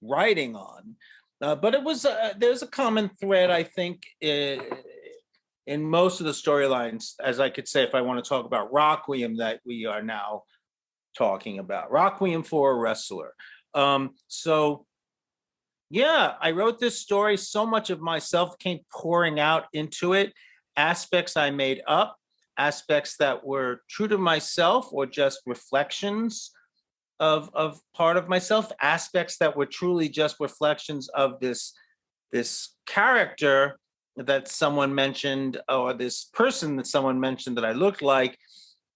writing on. But it was there's a common thread, I think, in most of the storylines, as I could say, if I want to talk about Rockquiem that we are now talking about, Rockquiem for a Wrestler. So yeah, I wrote this story. So much of myself came pouring out into it. Aspects I made up, aspects that were true to myself or just reflections of part of myself, aspects that were truly just reflections of this character that someone mentioned, or this person that someone mentioned that I looked like,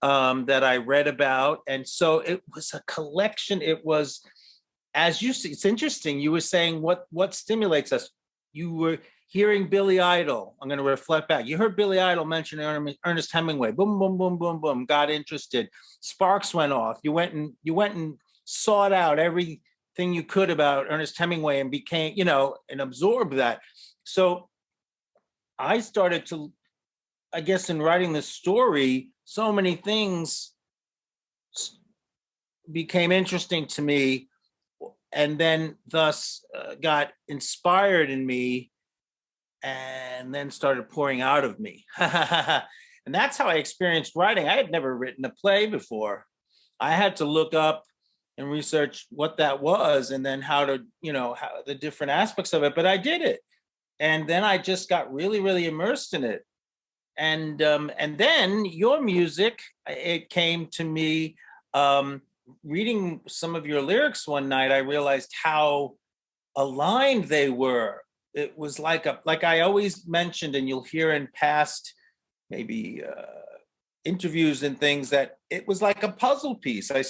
that I read about. And so it was a collection. It was, as you see, it's interesting. You were saying what stimulates us. You were hearing Billy Idol. I'm going to reflect back. You heard Billy Idol mention Ernest Hemingway. Boom, boom, boom, boom, boom. Got interested. Sparks went off. You went and sought out everything you could about Ernest Hemingway and became, and absorbed that. So I started to, I guess, in writing this story, so many things became interesting to me, and then thus got inspired in me, and then started pouring out of me. And that's how I experienced writing. I had never written a play before. I had to look up and research what that was, and then how to, how the different aspects of it. But I did it. And then I just got really, really immersed in it. And then your music, it came to me, reading some of your lyrics one night. I realized how aligned they were. It was like I always mentioned, and you'll hear in past maybe interviews and things, that it was like a puzzle piece. I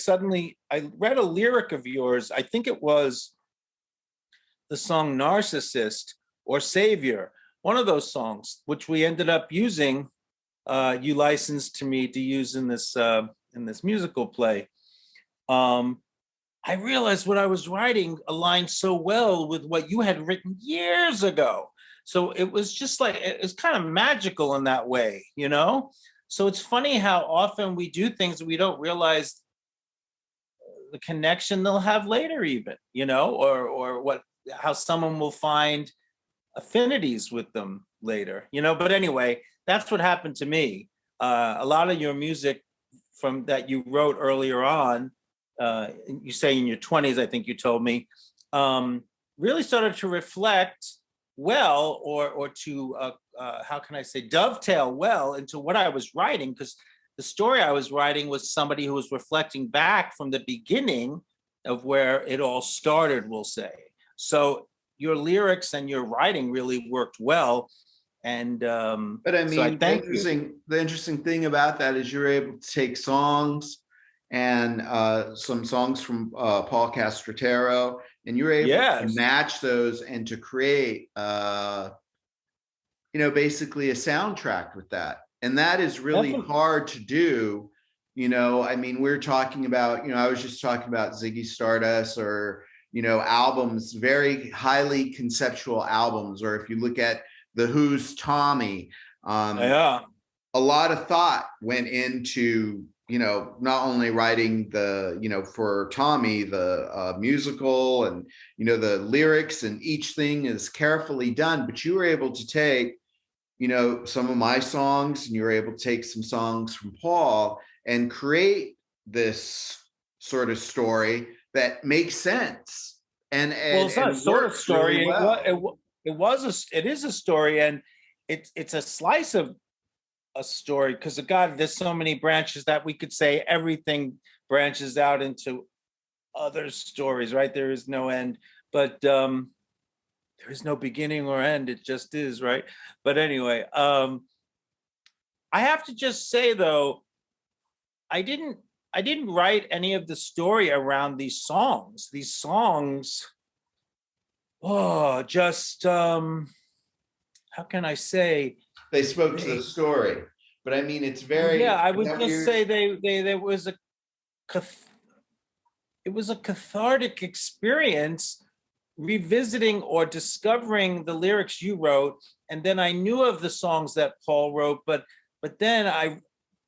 read a lyric of yours. I think it was the song Narcissist or Savior, one of those songs, which we ended up using. You licensed to me to use in this musical play. I realized what I was writing aligned so well with what you had written years ago. So it was just like, it's kind of magical in that way, So it's funny how often we do things we don't realize the connection they'll have later, even, or how someone will find affinities with them later, But anyway, that's what happened to me. A lot of your music from that you wrote earlier on, you say in your 20s, I think you told me, really started to reflect well, or to how can I say, dovetail well into what I was writing, because the story I was writing was somebody who was reflecting back from the beginning of where it all started, we'll say. So your lyrics and your writing really worked well. And but I mean, so the interesting thing about that is you're able to take songs and some songs from Paul Castrotero, and you're able to match those and to create basically a soundtrack with that. And that is really hard to do. I mean, we're talking about, I was just talking about Ziggy Stardust, or albums, very highly conceptual albums. Or if you look at The Who's Tommy, a lot of thought went into, not only writing the, for Tommy, the musical, and, the lyrics, and each thing is carefully done, but you were able to take, some of my songs, and you were able to take some songs from Paul and create this sort of story that makes sense. And it's not a sort of story. Really well. It is a story, and it's a slice of a story, because God, there's so many branches that we could say everything branches out into other stories, right? There is no end, but there is no beginning or end. It just is, right? But anyway, I have to just say though, I didn't write any of the story around these songs. These songs, just how can I say? They spoke to the story, but I mean, it's very. Yeah, I would just say there was it was a cathartic experience revisiting or discovering the lyrics you wrote, and then I knew of the songs that Paul wrote, but then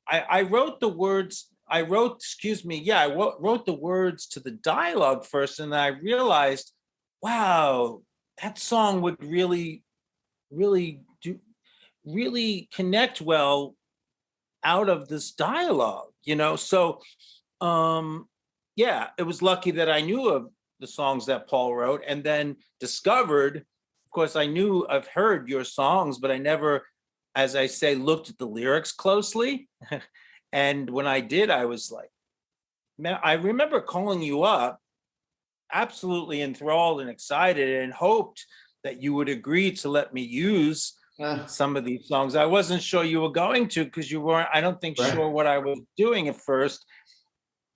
I wrote the words. I wrote the words to the dialogue first, and I realized, wow, that song would really connect well out of this dialogue, So, it was lucky that I knew of the songs that Paul wrote, and then discovered, of course, I've heard your songs, but I never, as I say, looked at the lyrics closely. And when I did, I was like, man, I remember calling you up, absolutely enthralled and excited, and hoped that you would agree to let me use some of these songs. I wasn't sure you were going to, because you weren't, I don't think, sure what I was doing at first.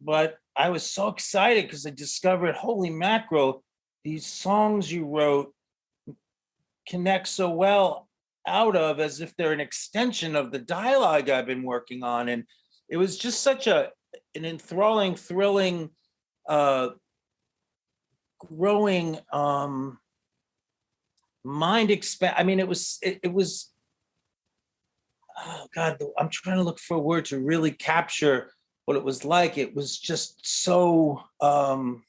But I was so excited because I discovered, holy mackerel, these songs you wrote connect so well out of, as if they're an extension of the dialogue I've been working on. And it was just such an enthralling, thrilling, growing, mind expand. I mean, it was, oh God, I'm trying to look for a word to really capture what it was like. It was just so, wow.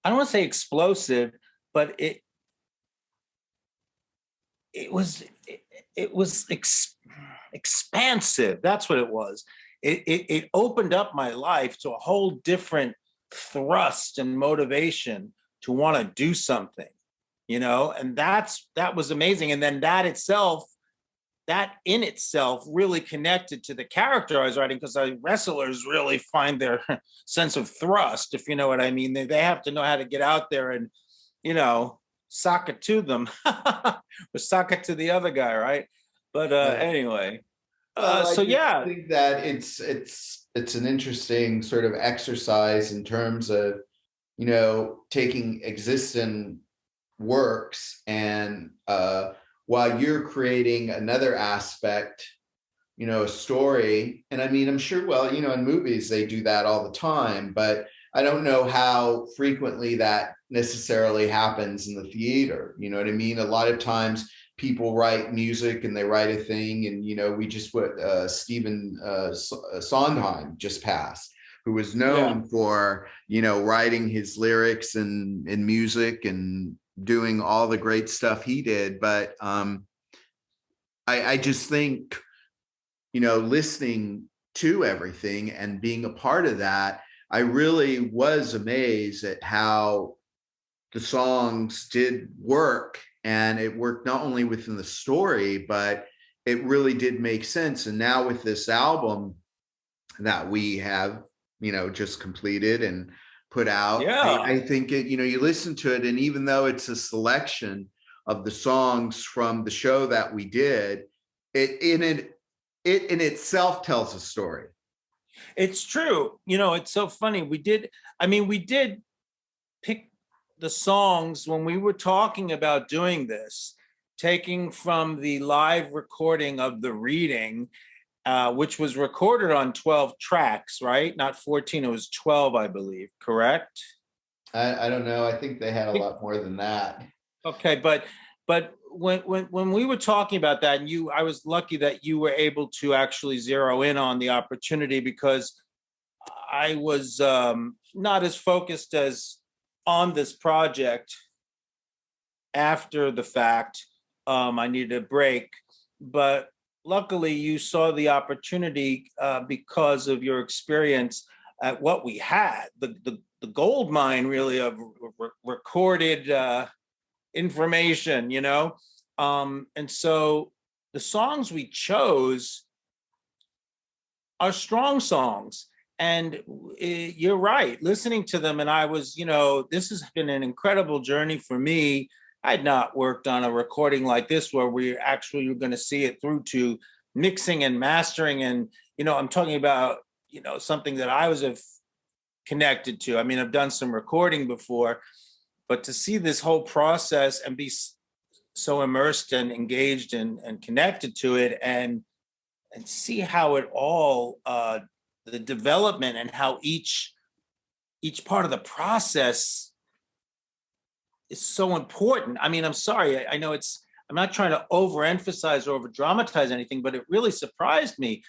I don't want to say explosive, but it was expansive. That's what it was. It opened up my life to a whole different thrust and motivation to want to do something, and that was amazing. And then that in itself really connected to the character I was writing, because wrestlers really find their sense of thrust, if you know what I mean. They have to know how to get out there and, sock it to them or sock it to the other guy, right? But anyway, I think that it's an interesting sort of exercise in terms of, taking existing works and while you're creating another aspect, a story. And I mean, I'm sure, in movies, they do that all the time, but I don't know how frequently that necessarily happens in the theater. You know what I mean? A lot of times people write music and they write a thing, and, we just Stephen Sondheim just passed, who was known for, writing his lyrics and music and doing all the great stuff he did. But I just think, listening to everything and being a part of that, I really was amazed at how the songs did work, and it worked not only within the story, but it really did make sense. And now with this album that we have, just completed and put out, I think it, you listen to it, and even though it's a selection of the songs from the show that we did, it in itself tells a story. It's true. It's so funny. We did pick the songs when we were talking about doing this, taking from the live recording of the reading, which was recorded on 12 tracks, right? Not 14, it was 12, I believe, correct? I don't know. I think they had a lot more than that. Okay, but when we were talking about that, and I was lucky that you were able to actually zero in on the opportunity, because I was not as focused as on this project after the fact. I needed a break, but luckily you saw the opportunity because of your experience at what we had, the gold mine really of recorded information, you know? And so the songs we chose are strong songs. And you're right, listening to them, and I was, you know, this has been an incredible journey for me. I had not worked on a recording like this where we actually were going to see it through to mixing and mastering. And, you know, I'm talking about, you know, something that I was connected to. I mean, I've done some recording before, but to see this whole process and be so immersed and engaged and connected to it, and see how it all, the development and how each part of the process is so important. I mean, I'm sorry, I know I'm not trying to overemphasize or over dramatize anything, but it really surprised me,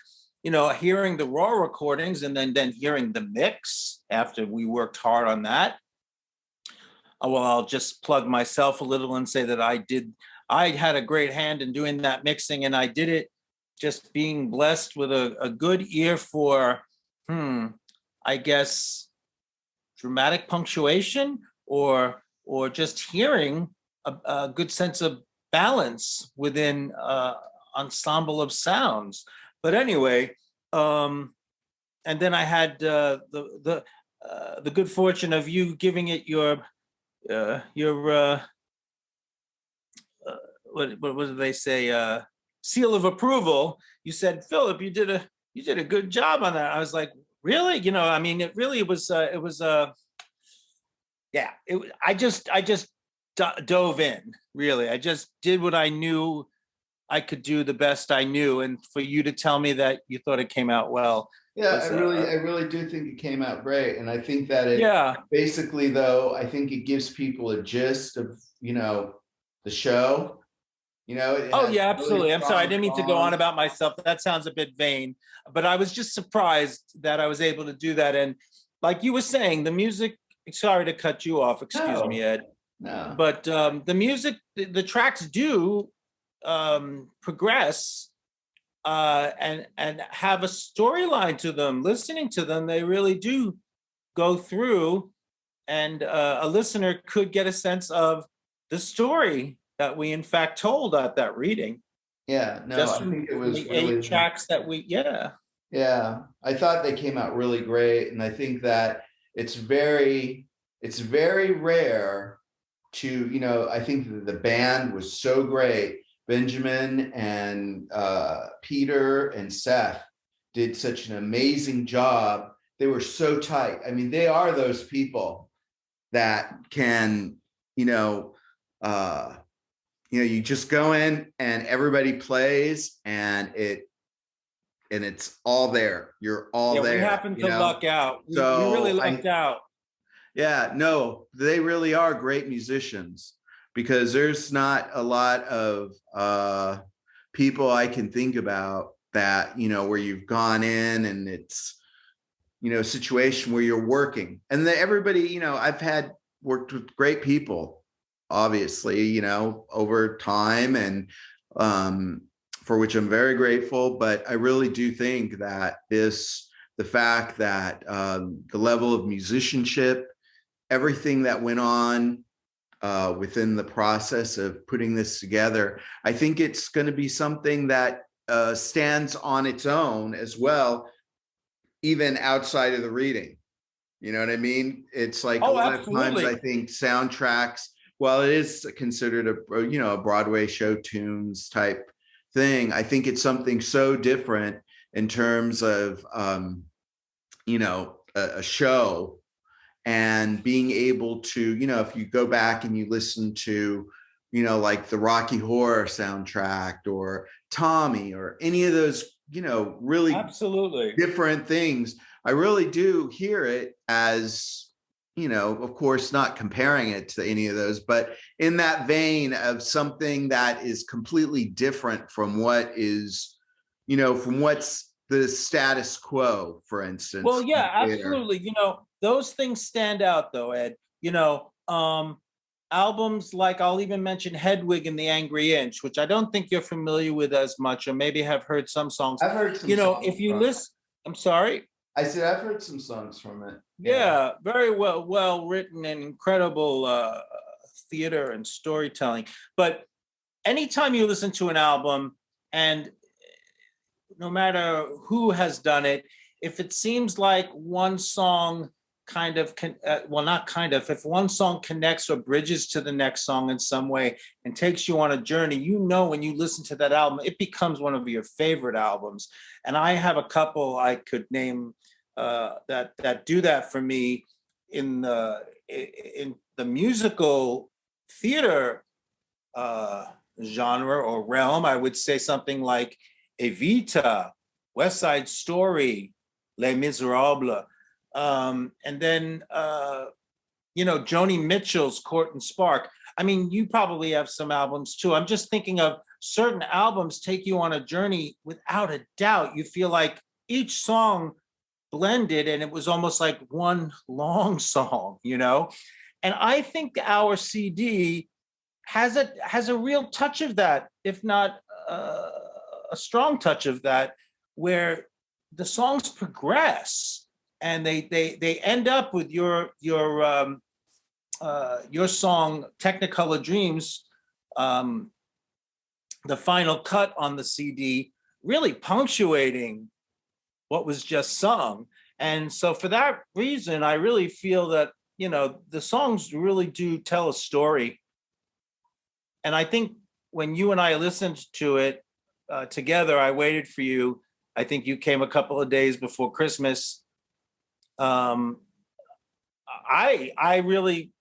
you know, hearing the raw recordings and then hearing the mix after we worked hard on that. Well, I'll just plug myself a little and say that I had a great hand in doing that mixing, and I did it just being blessed with a good ear for, I guess, dramatic punctuation or just hearing a good sense of balance within ensemble of sounds. But anyway, and then I had the good fortune of you giving it your what do they say? Seal of approval. You said, Philip, you did a good job on that. I was like, really? You know, I mean, it really was. Yeah. I just dove in. Really, I just did what I knew I could do the best I knew, and for you to tell me that you thought it came out well. Yeah, I really do think it came out great, and I think that it. Yeah. Basically, though, I think it gives people a gist of, you know, the show. You know. Oh yeah, absolutely. I'm sorry, I didn't mean to go on about myself. That sounds a bit vain, but I was just surprised that I was able to do that. And like you were saying, the music. Sorry to cut you off. Excuse me, Ed. No. But the music, the tracks do progress and have a storyline to them. Listening to them, they really do go through, and a listener could get a sense of the story that we in fact told at that reading. Yeah, no, just I think it was the really 8 tracks that Yeah, I thought they came out really great, and I think that it's very rare to, you know, I think the band was so great. Benjamin and Peter and Seth did such an amazing job. They were so tight. I mean, they are those people that can, you just go in and everybody plays and it's all there. You're all there. We happened to luck out. We really lucked out. Yeah, no, they really are great musicians, because there's not a lot of people I can think about that, where you've gone in and it's, a situation where you're working, and everybody, I've worked with great people, obviously, over time, and for which I'm very grateful. But I really do think that the fact that the level of musicianship, everything that went on within the process of putting this together, I think it's going to be something that stands on its own as well, even outside of the reading. You know what I mean? It's like a lot of times I think soundtracks, while it is considered a Broadway show tunes type thing, I think it's something so different in terms of a show, and being able to, if you go back and you listen to, like the Rocky Horror soundtrack or Tommy or any of those, really absolutely different things, I really do hear it as, of course, not comparing it to any of those, but in that vein of something that is completely different from what is, from what's the status quo, for instance. Well, yeah, absolutely. Those things stand out though, Ed. albums like, I'll even mention Hedwig and the Angry Inch, which I don't think you're familiar with as much, or maybe have heard some songs. I've heard some You know, songs if you from listen, I'm sorry. I said I've heard some songs from it. Yeah, very well written and incredible theater and storytelling. But anytime you listen to an album, and no matter who has done it, if it seems like one song kind of not kind of, if one song connects or bridges to the next song in some way and takes you on a journey, you know, when you listen to that album, it becomes one of your favorite albums. And I have a couple I could name that do that for me in the musical theater genre or realm. I would say something like Evita, West Side Story, Les Miserables, and then Joni Mitchell's Court and Spark. I mean, you probably have some albums too. I'm just thinking of certain albums take you on a journey without a doubt. You feel like each song blended and it was almost like one long song, And I think our CD has a real touch of that, if not a strong touch of that, where the songs progress and they end up with your song Technicolor Dreams, the final cut on the CD, really punctuating what was just sung. And so for that reason, I really feel that, the songs really do tell a story. And I think when you and I listened to it together, I waited for you. I think you came a couple of days before Christmas. I really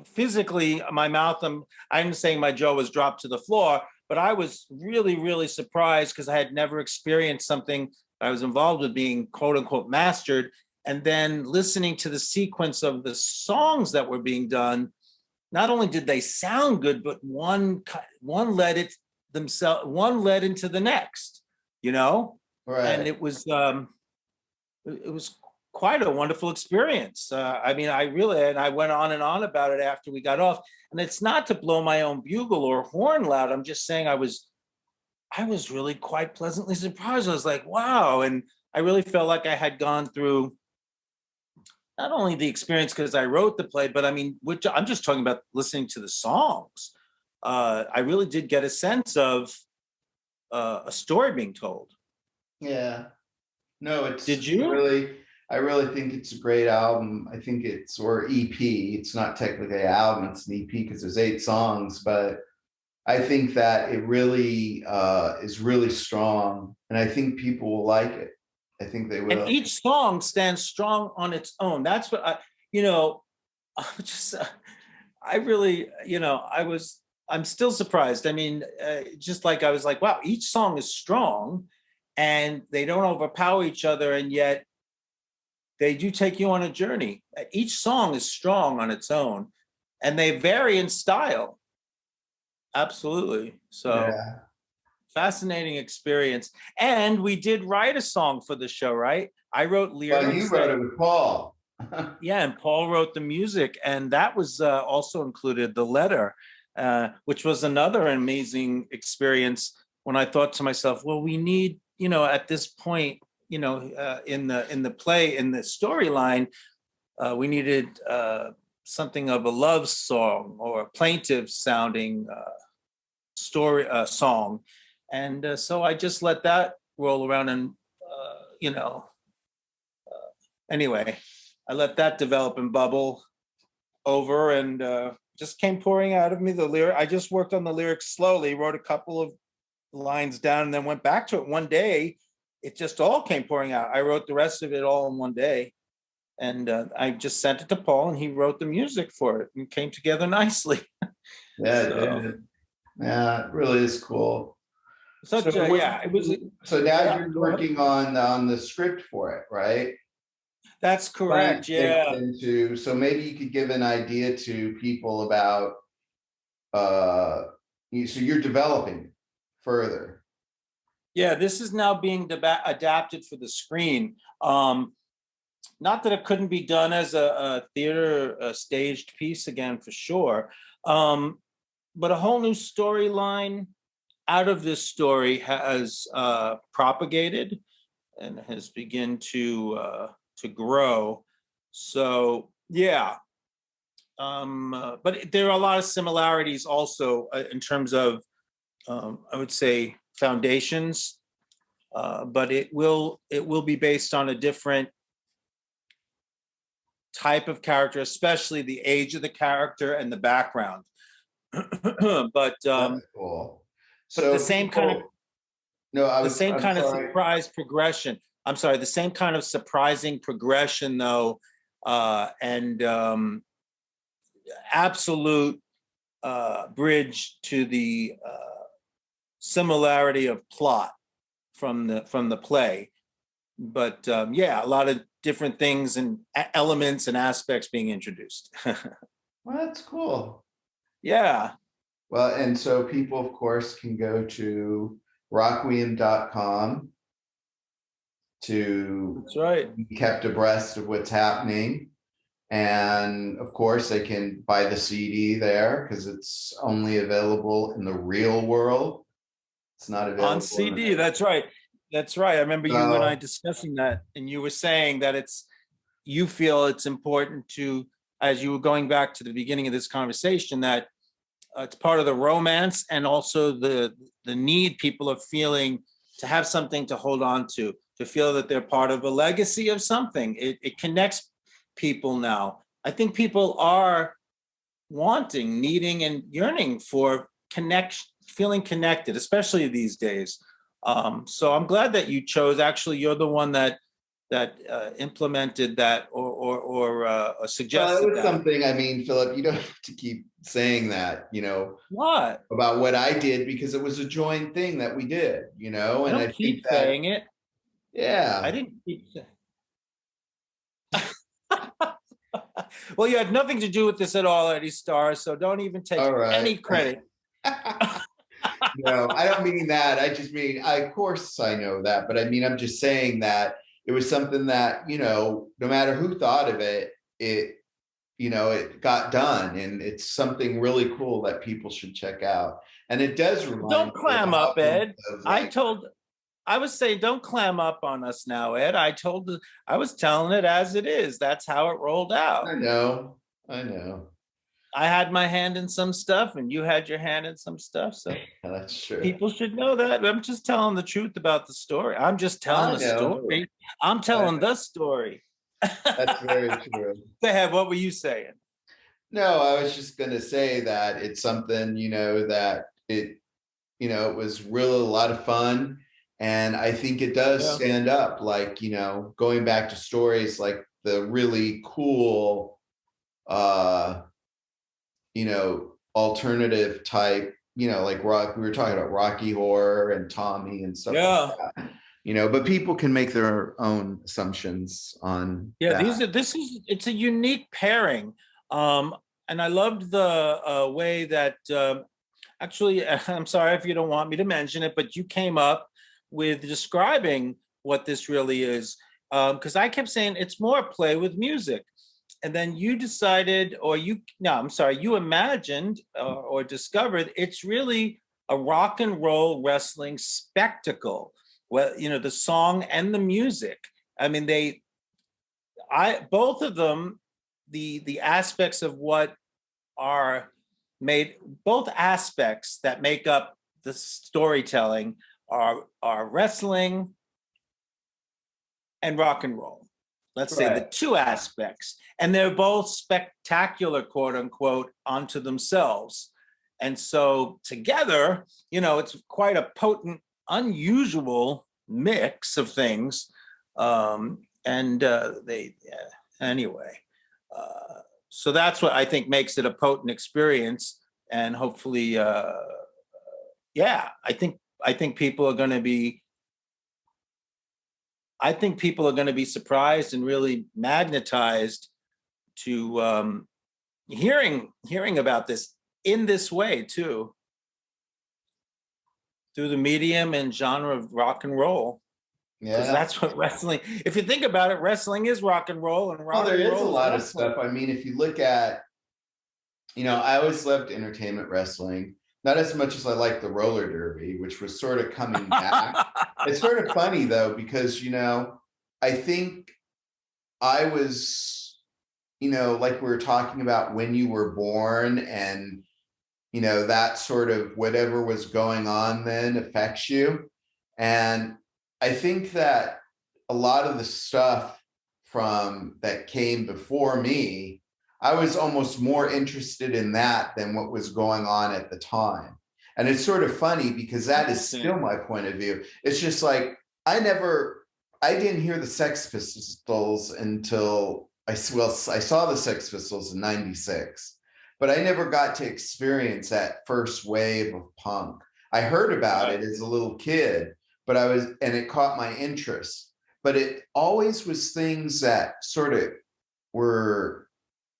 physically, my mouth, I'm saying my jaw was dropped to the floor, but I was really, really surprised because I had never experienced something I was involved with being quote unquote mastered. And then listening to the sequence of the songs that were being done, not only did they sound good, but one led into the next, Right. And it was quite a wonderful experience. I went on and on about it after we got off. And it's not to blow my own bugle or horn loud. I'm just saying I was really quite pleasantly surprised. I was like, wow. And I really felt like I had gone through not only the experience because I wrote the play, but which I'm just talking about listening to the songs. I really did get a sense of a story being told. Yeah. No, Did you? I really think it's a great album. I think or EP. It's not technically an album, it's an EP because there's 8 songs, but I think that it really is really strong, and I think people will like it. I think they will. And each song stands strong on its own. That's what I'm still surprised. Just like I was like, wow, each song is strong and they don't overpower each other. And yet they do take you on a journey. Each song is strong on its own and they vary in style. Absolutely. So yeah. Fascinating experience. And we did write a song for the show, right? I wrote lyrics. Well, you wrote it with Paul. Yeah, and Paul wrote the music. And that was also included the letter, which was another amazing experience when I thought to myself, well, we need, at this point, in the play, in the storyline, we needed something of a love song or a plaintive sounding song. And so I just let that roll around and, anyway, I let that develop and bubble over and just came pouring out of me the lyric. I just worked on the lyrics slowly, wrote a couple of lines down and then went back to it one day. It just all came pouring out. I wrote the rest of it all in one day. And I just sent it to Paul and he wrote the music for it and came together nicely. Yeah, yeah, it really is cool. So now you're working on the script for it, right? That's correct. Yeah. So maybe you could give an idea to people about. So you're developing further. Yeah, this is now being adapted for the screen. not that it couldn't be done as a theater, a staged piece again, for sure. But a whole new storyline out of this story has propagated and has begun to grow. So yeah, but there are a lot of similarities also in terms of I would say foundations, but it will be based on a different type of character, especially the age of the character and the background. But cool. So the same kind of sorry. surprise progression. I'm sorry, the same kind of surprising progression, though, and absolute bridge to the similarity of plot from the play. But yeah, a lot of different things and elements and aspects being introduced. Well, that's cool. Yeah. Well, and so people, of course, can go to Rockquiem.com to That's right. be kept abreast of what's happening. And of course, they can buy the CD there because it's only available in the real world. It's not available on CD. That's right. That's right. I remember you and I discussing that, and you were saying that you feel it's important to, as you were going back to the beginning of this conversation, that it's part of the romance and also the need people are feeling to have something to hold on to feel that they're part of a legacy of something. It connects people now. I think people are wanting, needing, and yearning for connection, feeling connected, especially these days. So I'm glad that you chose. Actually, you're the one that implemented that or suggested that was that. Something. I mean, Philip, you don't have to keep saying that. What about what I did, because it was a joint thing that we did. And I keep think saying it. Yeah, I didn't keep saying. Well, you had nothing to do with this at all, Eddie Starr. So don't even take any credit. No, I don't mean that. I just mean, of course I know that, but I mean, I'm just saying that it was something that, no matter who thought of it, it got done, and it's something really cool that people should check out. And it does remind Don't clam up, Ed. Like, I was saying, don't clam up on us now, Ed. I was telling it as it is. That's how it rolled out. I know. I had my hand in some stuff and you had your hand in some stuff. So that's true. People should know that. I'm just telling the truth about the story. I'm just telling the story. I'm telling the story. That's very true. Go ahead. What were you saying? No, I was just going to say that it's something, that it was really a lot of fun. And I think it does stand up, like, going back to stories like the really cool, alternative type, like we were talking about Rocky Horror and Tommy and stuff like that. But people can make their own assumptions on that. It's a unique pairing. And I loved the way that actually, I'm sorry if you don't want me to mention it, but you came up with describing what this really is. Because I kept saying it's more play with music. And then you decided, you imagined or discovered it's really a rock and roll wrestling spectacle. Well, the song and the music. I mean, both of them, the aspects of what are made, both aspects that make up the storytelling are wrestling and rock and roll. Let's say the two aspects, and they're both spectacular, quote unquote, unto themselves. And so together, it's quite a potent, unusual mix of things. Anyway, so that's what I think makes it a potent experience. And hopefully, I think people are going to be. I think people are going to be surprised and really magnetized to hearing about this in this way too, through the medium and genre of rock and roll. Because that's what wrestling, if you think about it, wrestling is rock and roll, and rock there and roll is a lot of wrestling. stuff. I mean, if you look at, I always loved entertainment wrestling, not as much as I like the roller derby, which was sort of coming back. It's sort of funny though, because, I think I was, like we were talking about when you were born, and, that sort of whatever was going on then affects you. And I think that a lot of the stuff from that came before me, I was almost more interested in that than what was going on at the time. And it's sort of funny because that is still my point of view. It's just like, I didn't hear the Sex Pistols until I saw the Sex Pistols in '96, but I never got to experience that first wave of punk. I heard about it as a little kid, and it caught my interest, but it always was things that sort of were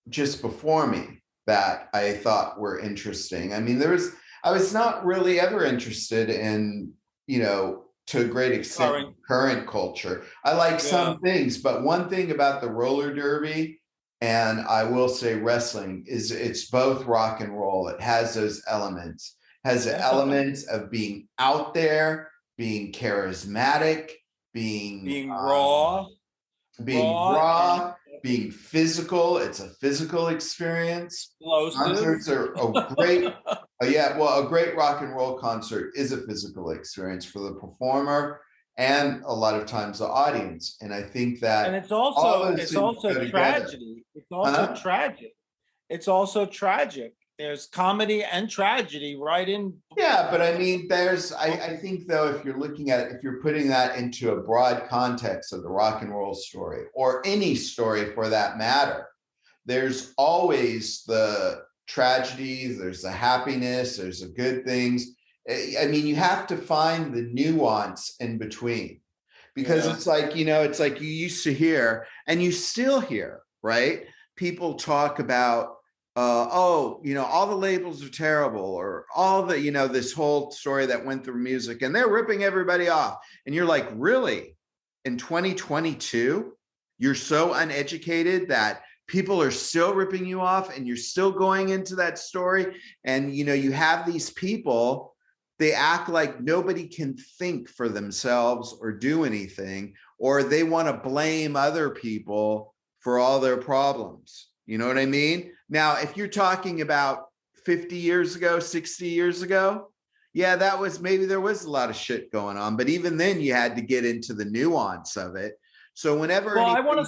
just before me that I thought were interesting. I mean, I was not really ever interested in, to a great extent, current culture. I like some things, but one thing about the roller derby, and I will say wrestling, is it's both rock and roll. It has those elements, elements of being out there, being charismatic, being raw, being physical. It's a physical experience. Concerts are a great, a great rock and roll concert is a physical experience for the performer and a lot of times the audience. And I think that, and it's also tragedy. It's also tragic. It's also tragic. There's comedy and tragedy right in. Yeah, but I mean, I think though, if you're putting that into a broad context of the rock and roll story, or any story for that matter, there's always the tragedies, there's the happiness, there's the good things. I mean, you have to find the nuance in between, because it's like, it's like you used to hear, and you still hear, right? People talk about, all the labels are terrible, or all the, this whole story that went through music, and they're ripping everybody off. And you're like, really? In 2022, you're so uneducated that people are still ripping you off, and you're still going into that story. And, you have these people, they act like nobody can think for themselves or do anything, or they want to blame other people for all their problems. You know what I mean? Now, if you're talking about 50 years ago, 60 years ago, there was a lot of shit going on, but even then you had to get into the nuance of it. So whenever I want to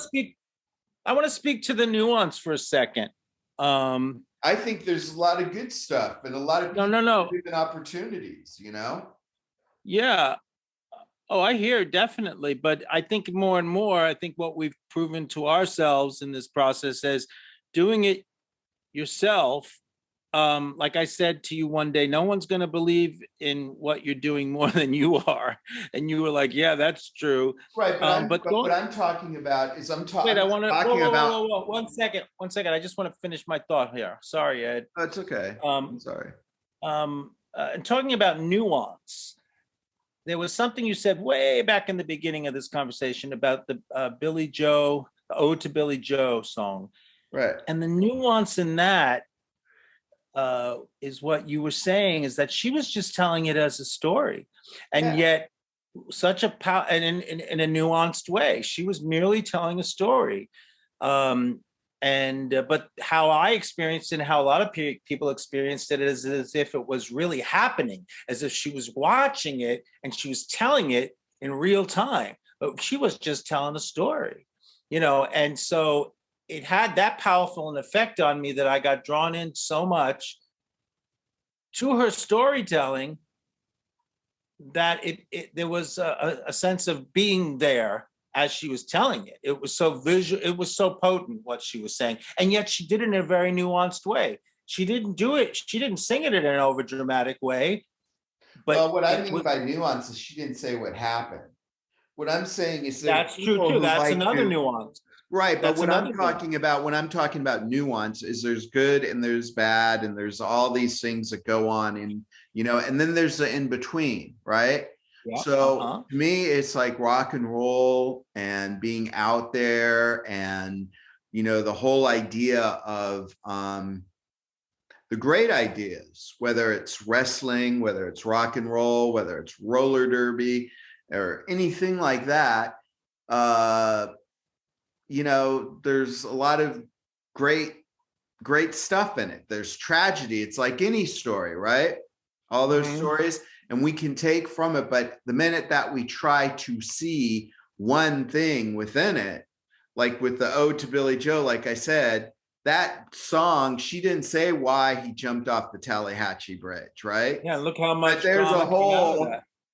speak to the nuance for a second. I think there's a lot of good stuff, and a lot of people given opportunities, Yeah. Oh, I hear, definitely. But I think more and more, I think what we've proven to ourselves in this process is doing it yourself. Like I said to you one day, no one's going to believe in what you're doing more than you are. And you were like, yeah, that's true. Right. But what I'm talking about is Wait, I want to, whoa, 1 second. 1 second. I just want to finish my thought here. Sorry, Ed. Oh, it's okay. I'm sorry. And talking about nuance, there was something you said way back in the beginning of this conversation about the Billy Joe, the Ode to Billy Joe song. Right. And the nuance in that is what you were saying, is that she was just telling it as a story. And yet such a in a nuanced way. She was merely telling a story. But how I experienced it, and how a lot of people experienced it, is as if it was really happening, as if she was watching it and she was telling it in real time, but she was just telling a story, and so it had that powerful an effect on me that I got drawn in so much to her storytelling that there was a sense of being there as she was telling it. It was so visual, it was so potent what she was saying. And yet she did it in a very nuanced way. She didn't sing it in an overdramatic way. But what I mean by nuance is she didn't say what happened. What I'm saying is that's true too. That's another nuance. Right, but when I'm talking about nuance, is there's good and there's bad, and there's all these things that go on, and and then there's the in between, right? Yeah. So to me, it's like rock and roll and being out there, and the whole idea of the great ideas, whether it's wrestling, whether it's rock and roll, whether it's roller derby, or anything like that. There's a lot of great stuff in it. There's tragedy. It's like any story, right? All those stories, and we can take from it. But the minute that we try to see one thing within it, like with the Ode to Billy Joe, like I said, that song, she didn't say why he jumped off the Tallahatchie Bridge, right? Yeah, look how much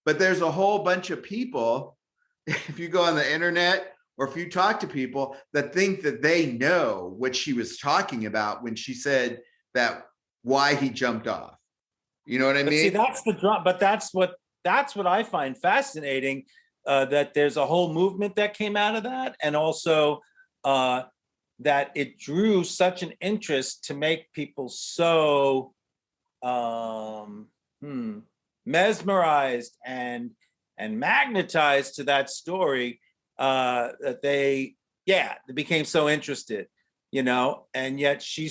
but there's a whole bunch of people, if you go on the internet or if you talk to people, that think that they know what she was talking about when she said that why he jumped off. You know what I mean? See, that's the drama, but that's what I find fascinating, that there's a whole movement that came out of that, and also that it drew such an interest to make people so mesmerized and magnetized to that story, that they became so interested, and yet she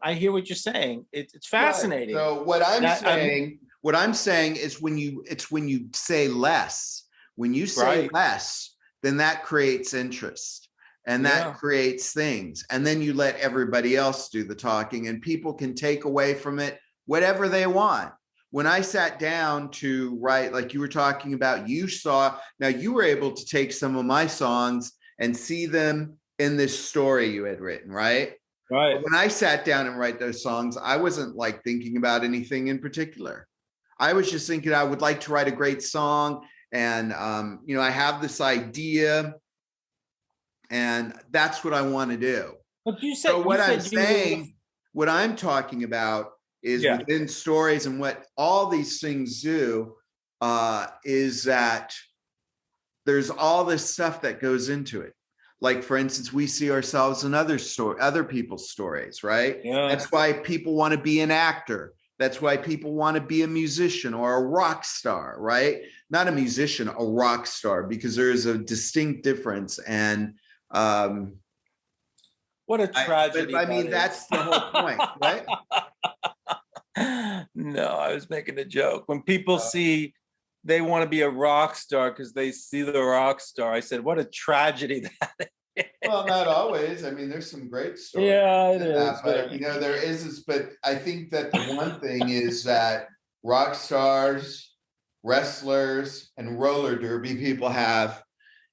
I hear what you're saying. It's fascinating. Right. So what I'm saying is when you say less, less, then that creates interest. And that creates things. And then you let everybody else do the talking, and people can take away from it whatever they want. When I sat down to write, like you were talking about, now you were able to take some of my songs and see them in this story you had written, right? Right. But when I sat down and write those songs, I wasn't like thinking about anything in particular. I was just thinking I would like to write a great song. And, I have this idea, and that's what I want to do. But you said, what I'm talking about is within stories, and what all these things do is that there's all this stuff that goes into it. Like, for instance, we see ourselves in other people's stories, right? Yeah. That's why people want to be an actor. That's why people want to be a musician or a rock star, right? Not a musician, a rock star, because there is a distinct difference. And what a tragedy. That's the whole point, right? No, I was making a joke. When people see they want to be a rock star because they see the rock star, I said, what a tragedy that is. Well, not always. I mean, there's some great stories. Yeah, it is. But there is, but I think that the one thing is that rock stars, wrestlers, and roller derby people have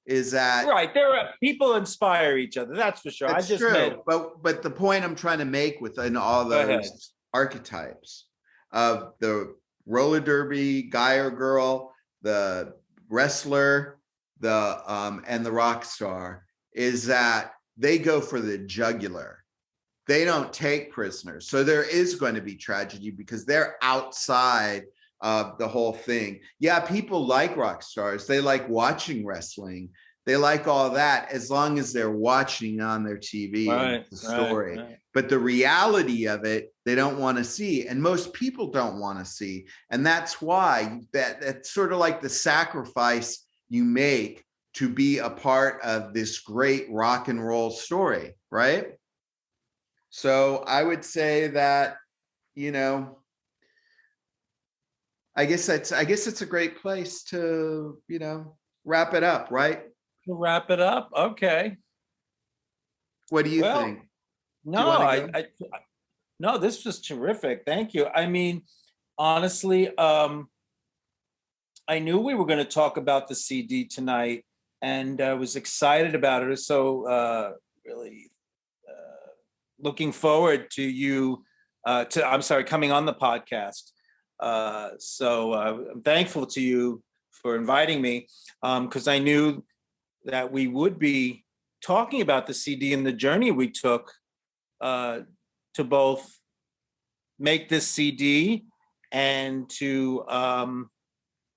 is that right. People inspire each other. That's for sure. That's true. But the point I'm trying to make within all those archetypes of the roller derby guy or girl, the wrestler, and the rock star is that they go for the jugular. They don't take prisoners. So there is going to be tragedy because they're outside of the whole thing. Yeah, people like rock stars. They like watching wrestling. They like all that as long as they're watching on their TV the story. Right. But the reality of it, they don't want to see. And most people don't want to see. And that's why that's sort of like the sacrifice you make to be a part of this great rock and roll story, right? So I would say that, I guess it's a great place to, wrap it up, right? Wrap it up. Okay. What do you think? No, no, this was terrific. Thank you. I mean, honestly, I knew we were going to talk about the CD tonight, and I was excited about it. So really looking forward to you, coming on the podcast. So I'm thankful to you for inviting me, because I knew that we would be talking about the CD and the journey we took to both make this CD and to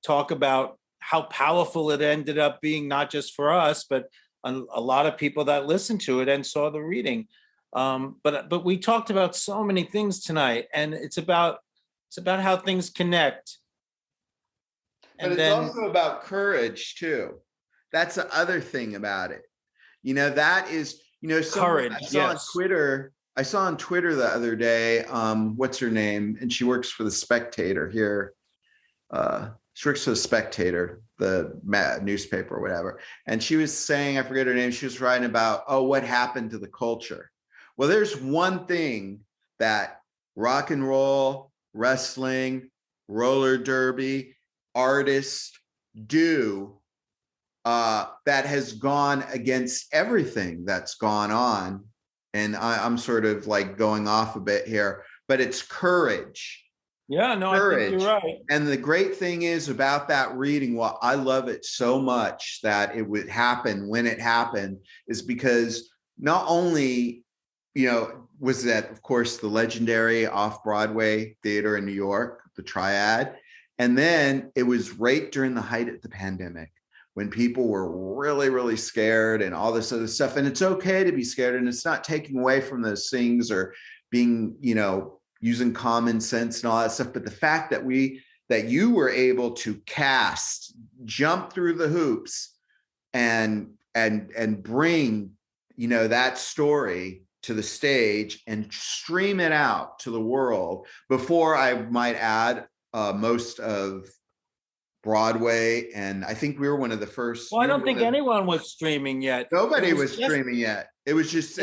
talk about how powerful it ended up being, not just for us, but a lot of people that listened to it and saw the reading. But we talked about so many things tonight, and it's about how things connect. But it's also about courage too. That's the other thing about it. You know, that is, you know, courage. I saw on Twitter. I saw on Twitter the other day. What's her name? And she works for the Spectator here. She works for the Spectator, the newspaper or whatever. And she was saying, I forget her name. She was writing about, what happened to the culture? Well, there's one thing that rock and roll, wrestling, roller derby, artists do that has gone against everything that's gone on. And I'm sort of like going off a bit here, but it's courage. Yeah, no, courage. I think you're right. And the great thing is about that reading, why I love it so much that it would happen when it happened, is because not only, you know, was that, of course, the legendary off-Broadway theater in New York, the Triad. And then it was right during the height of the pandemic, when people were really, really scared and all this other stuff. And it's okay to be scared, and it's not taking away from those things or being, you know, using common sense and all that stuff. But the fact that you were able to jump through the hoops and bring, you know, that story to the stage and stream it out to the world before, I might add, most of Broadway. And I think we were one of the first. Well, I don't think anyone was streaming yet. Nobody was streaming yet. It was just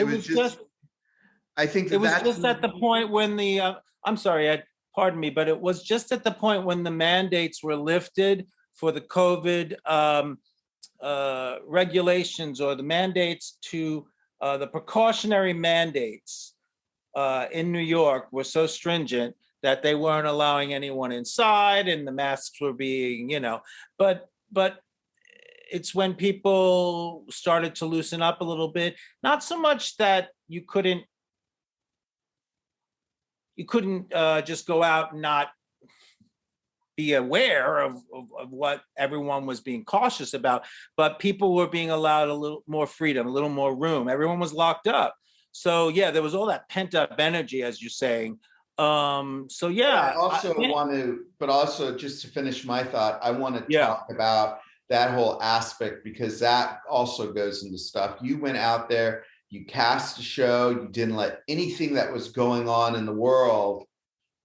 I think it was just at the point when the I'm sorry, pardon me, but it was just at the point when the mandates were lifted for the COVID regulations, or the mandates to the precautionary mandates in New York were so stringent that they weren't allowing anyone inside, and the masks were being, you know, but it's when people started to loosen up a little bit. Not so much that you couldn't just go out and not be aware of what everyone was being cautious about, but people were being allowed a little more freedom, a little more room. Everyone was locked up. So yeah, there was all that pent up energy, as you're saying. So yeah. But also just to finish my thought, I want to talk about that whole aspect, because that also goes into stuff. You went out there, you cast a show, you didn't let anything that was going on in the world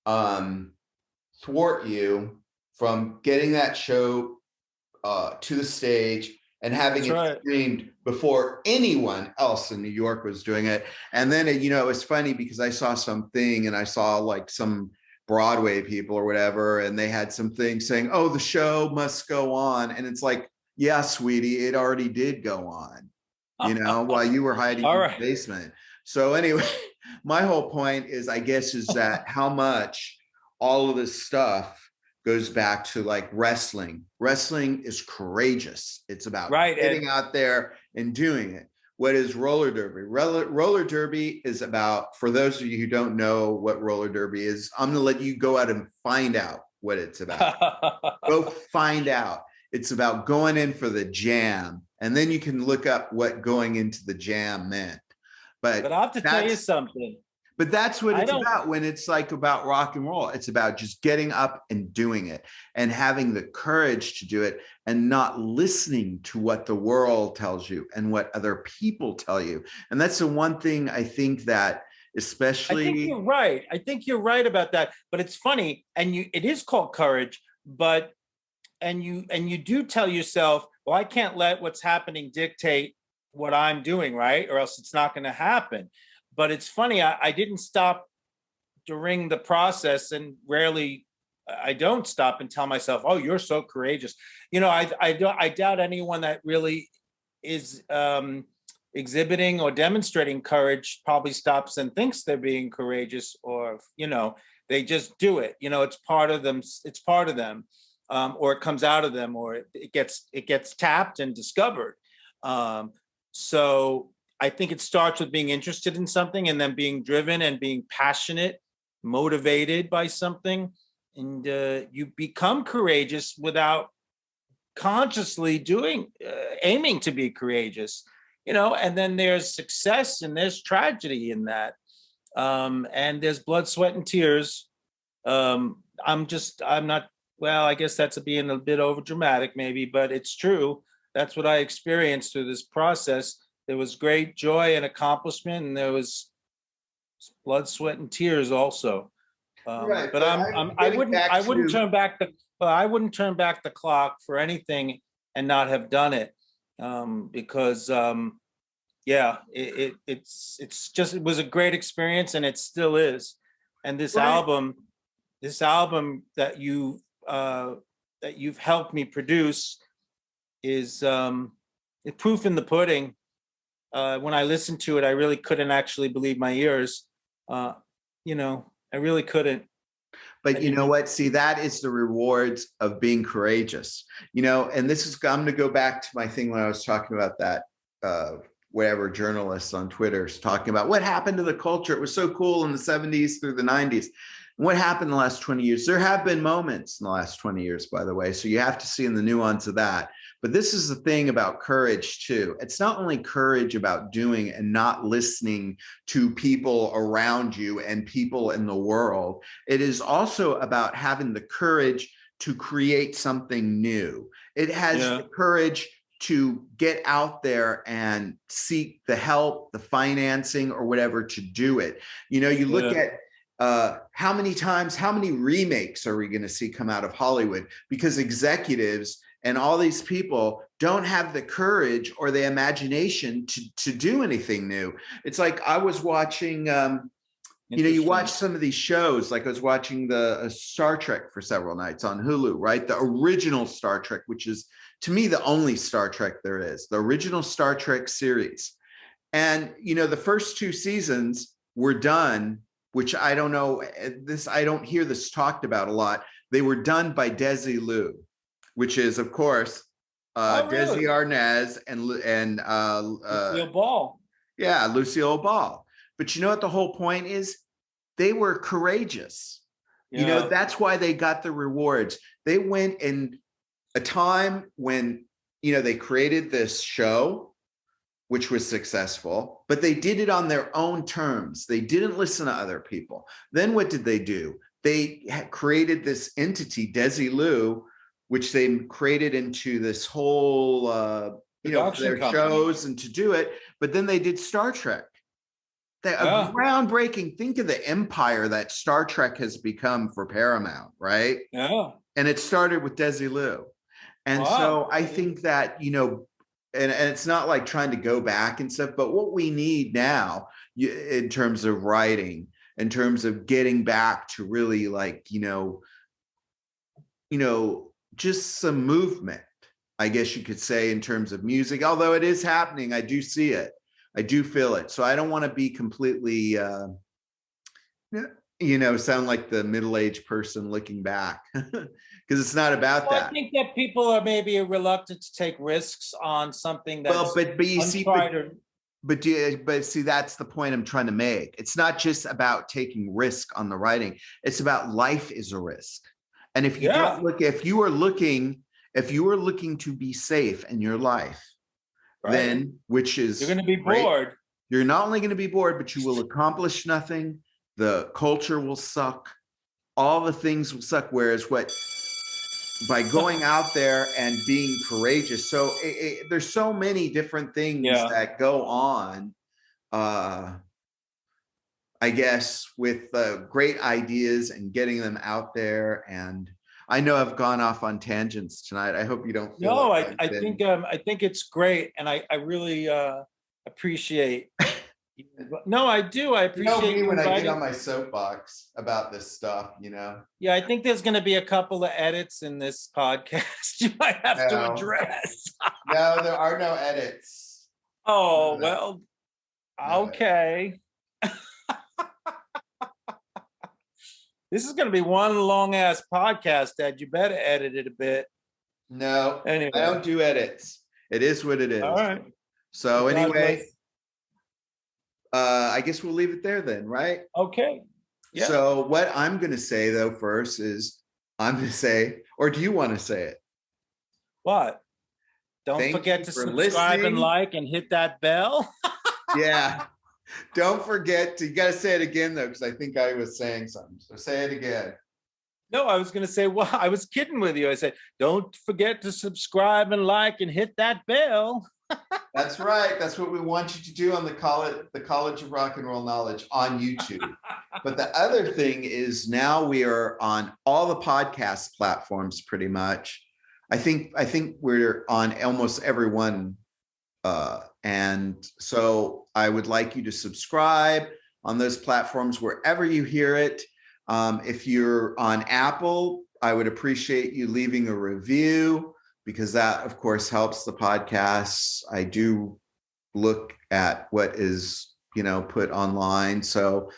thwart you from getting that show to the stage and having it streamed before anyone else in New York was doing it. And then, you know, it was funny because I saw something, and I saw like some Broadway people or whatever, and they had something saying, oh, the show must go on. And it's like, yeah, sweetie, it already did go on, you know, while you were hiding in the basement. So anyway, my whole point is, I guess, is that how much all of this stuff goes back to like wrestling. Wrestling is courageous. It's about getting out there and doing it. What is roller derby? Roller derby is about, for those of you who don't know what roller derby is, I'm going to let you go out and find out what it's about. Go find out. It's about going in for the jam, and then you can look up what going into the jam meant. But I have to tell you something. But that's what it's about when it's like about rock and roll. It's about just getting up and doing it, and having the courage to do it, and not listening to what the world tells you and what other people tell you. And that's the one thing I think that especially. I think you're right. I think you're right about that. But it's funny, and it is called courage, but and you do tell yourself, well, I can't let what's happening dictate what I'm doing, right? Or else it's not going to happen. But it's funny, I didn't stop during the process, and rarely, I don't stop and tell myself, oh, you're so courageous. You know, I doubt anyone that really is exhibiting or demonstrating courage probably stops and thinks they're being courageous, or, you know, they just do it. You know, it's part of them. It's part of them, or it comes out of them, or it gets tapped and discovered. So I think it starts with being interested in something, and then being driven and being passionate, motivated by something. And you become courageous without consciously aiming to be courageous, you know, and then there's success and there's tragedy in that. And there's blood, sweat, and tears. I'm not well, I guess that's being a bit over dramatic maybe, but it's true. That's what I experienced through this process. There was great joy and accomplishment, and there was blood, sweat, and tears also. Right, But but I getting wouldn't back I wouldn't to- turn back the I wouldn't turn back the clock for anything and not have done it, because yeah, it's just, it was a great experience, and it still is. And this Right. album that you've helped me produce is proof in the pudding. When I listened to it, I really couldn't actually believe my ears. I really couldn't. But you know what? See, that is the rewards of being courageous. And this is, I'm going to go back to my thing when I was talking about that, whatever journalists on Twitter is talking about what happened to the culture. It was so cool in the 70s through the 90s. What happened in the last 20 years? There have been moments in the last 20 years, by the way. So you have to see in the nuance of that. But this is the thing about courage, too. It's not only courage about doing and not listening to people around you and people in the world. It is also about having the courage to create something new. It has the courage to get out there and seek the help, the financing, or whatever to do it. You look at how many remakes are we going to see come out of Hollywood? Because executives and all these people don't have the courage or the imagination to do anything new. It's like I was watching, you watch some of these shows, like I was watching the Star Trek for several nights on Hulu, right? The original Star Trek, which is, to me, the only Star Trek there is, the original Star Trek series. And, the first 2 seasons were done, which I don't know, I don't hear this talked about a lot. They were done by Desilu, which is, of course, Desi Arnaz and Lucille Ball. Yeah, Lucille Ball. But you know what the whole point is? They were courageous. Yeah. That's why they got the rewards. They went in a time when, they created this show, which was successful, but they did it on their own terms. They didn't listen to other people. Then what did they do? They had created this entity, Desilu, which they created into this whole, their shows and to do it. But then they did Star Trek. Groundbreaking. Think of the empire that Star Trek has become for Paramount, right? Yeah. And it started with Desilu. And so I think that, and it's not like trying to go back and stuff, but what we need now in terms of writing, in terms of getting back to really like, just some movement, I guess you could say, in terms of music, although it is happening. I do see it. I do feel it. So I don't want to be completely, sound like the middle-aged person looking back, because it's not about that. I think that people are maybe reluctant to take risks on something that's but you see, but see, that's the point I'm trying to make. It's not just about taking risk on the writing. It's about life is a risk. And if you don't look, if you are looking to be safe in your life, then, which is, you're going to be bored. You're not only going to be bored, but you will accomplish nothing. The culture will suck. All the things will suck. Whereas by going out there and being courageous. So there's so many different things that go on, I guess, with great ideas and getting them out there. And I know I've gone off on tangents tonight. I hope you don't feel I think it's great. And I really appreciate. No, I do. I appreciate me when I get on my soapbox about this stuff, Yeah, I think there's going to be a couple of edits in this podcast you might have to address. No, there are no edits. Oh, well, okay. This is going to be one long ass podcast, Ed. You better edit it a bit. No, anyway. I don't do edits. It is what it is. All right. So anyway, I guess we'll leave it there then, right? Okay. Yeah. So what I'm going to say though first is I'm going to say, or do you want to say it? What? Don't forget to subscribe and like and hit that bell. Yeah. Don't forget to, you got to say it again though, because I think I was saying something. So say it again. No, I was going to say, well, I was kidding with you. I said, don't forget to subscribe and like and hit that bell. That's right. That's what we want you to do on the College of Rock and Roll Knowledge on YouTube. But the other thing is now we are on all the podcast platforms pretty much. I think we're on almost every one. And so I would like you to subscribe on those platforms wherever you hear it. If you're on Apple, I would appreciate you leaving a review, because that, of course, helps the podcasts. I do look at what is, put online. So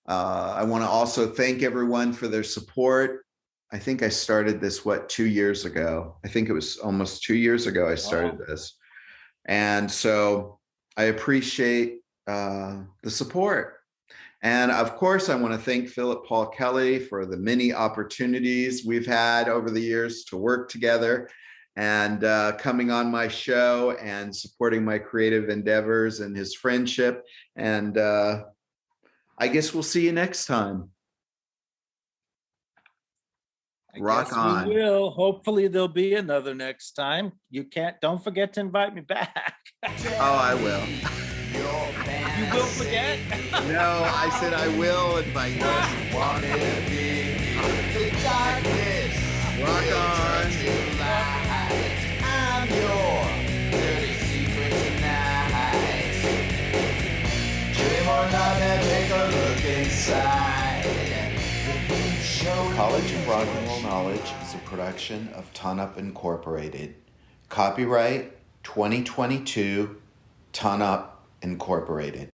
I want to also thank everyone for their support. I think I started this, 2 years ago? I think it was almost 2 years ago I started this. And so I appreciate the support. And of course, I want to thank Philip Paul Kelly for the many opportunities we've had over the years to work together, and coming on my show and supporting my creative endeavors and his friendship. And I guess we'll see you next time. Rock on. We will. Hopefully there'll be another next time. Don't forget to invite me back. Oh, I will. You will forget? No, I said I will invite you. Rock on. I'm your dirty secret tonight. Dream or not, and take a look inside. The College of Rock and Roll Knowledge is a production of Ton Up Incorporated. Copyright 2022, Ton Up Incorporated.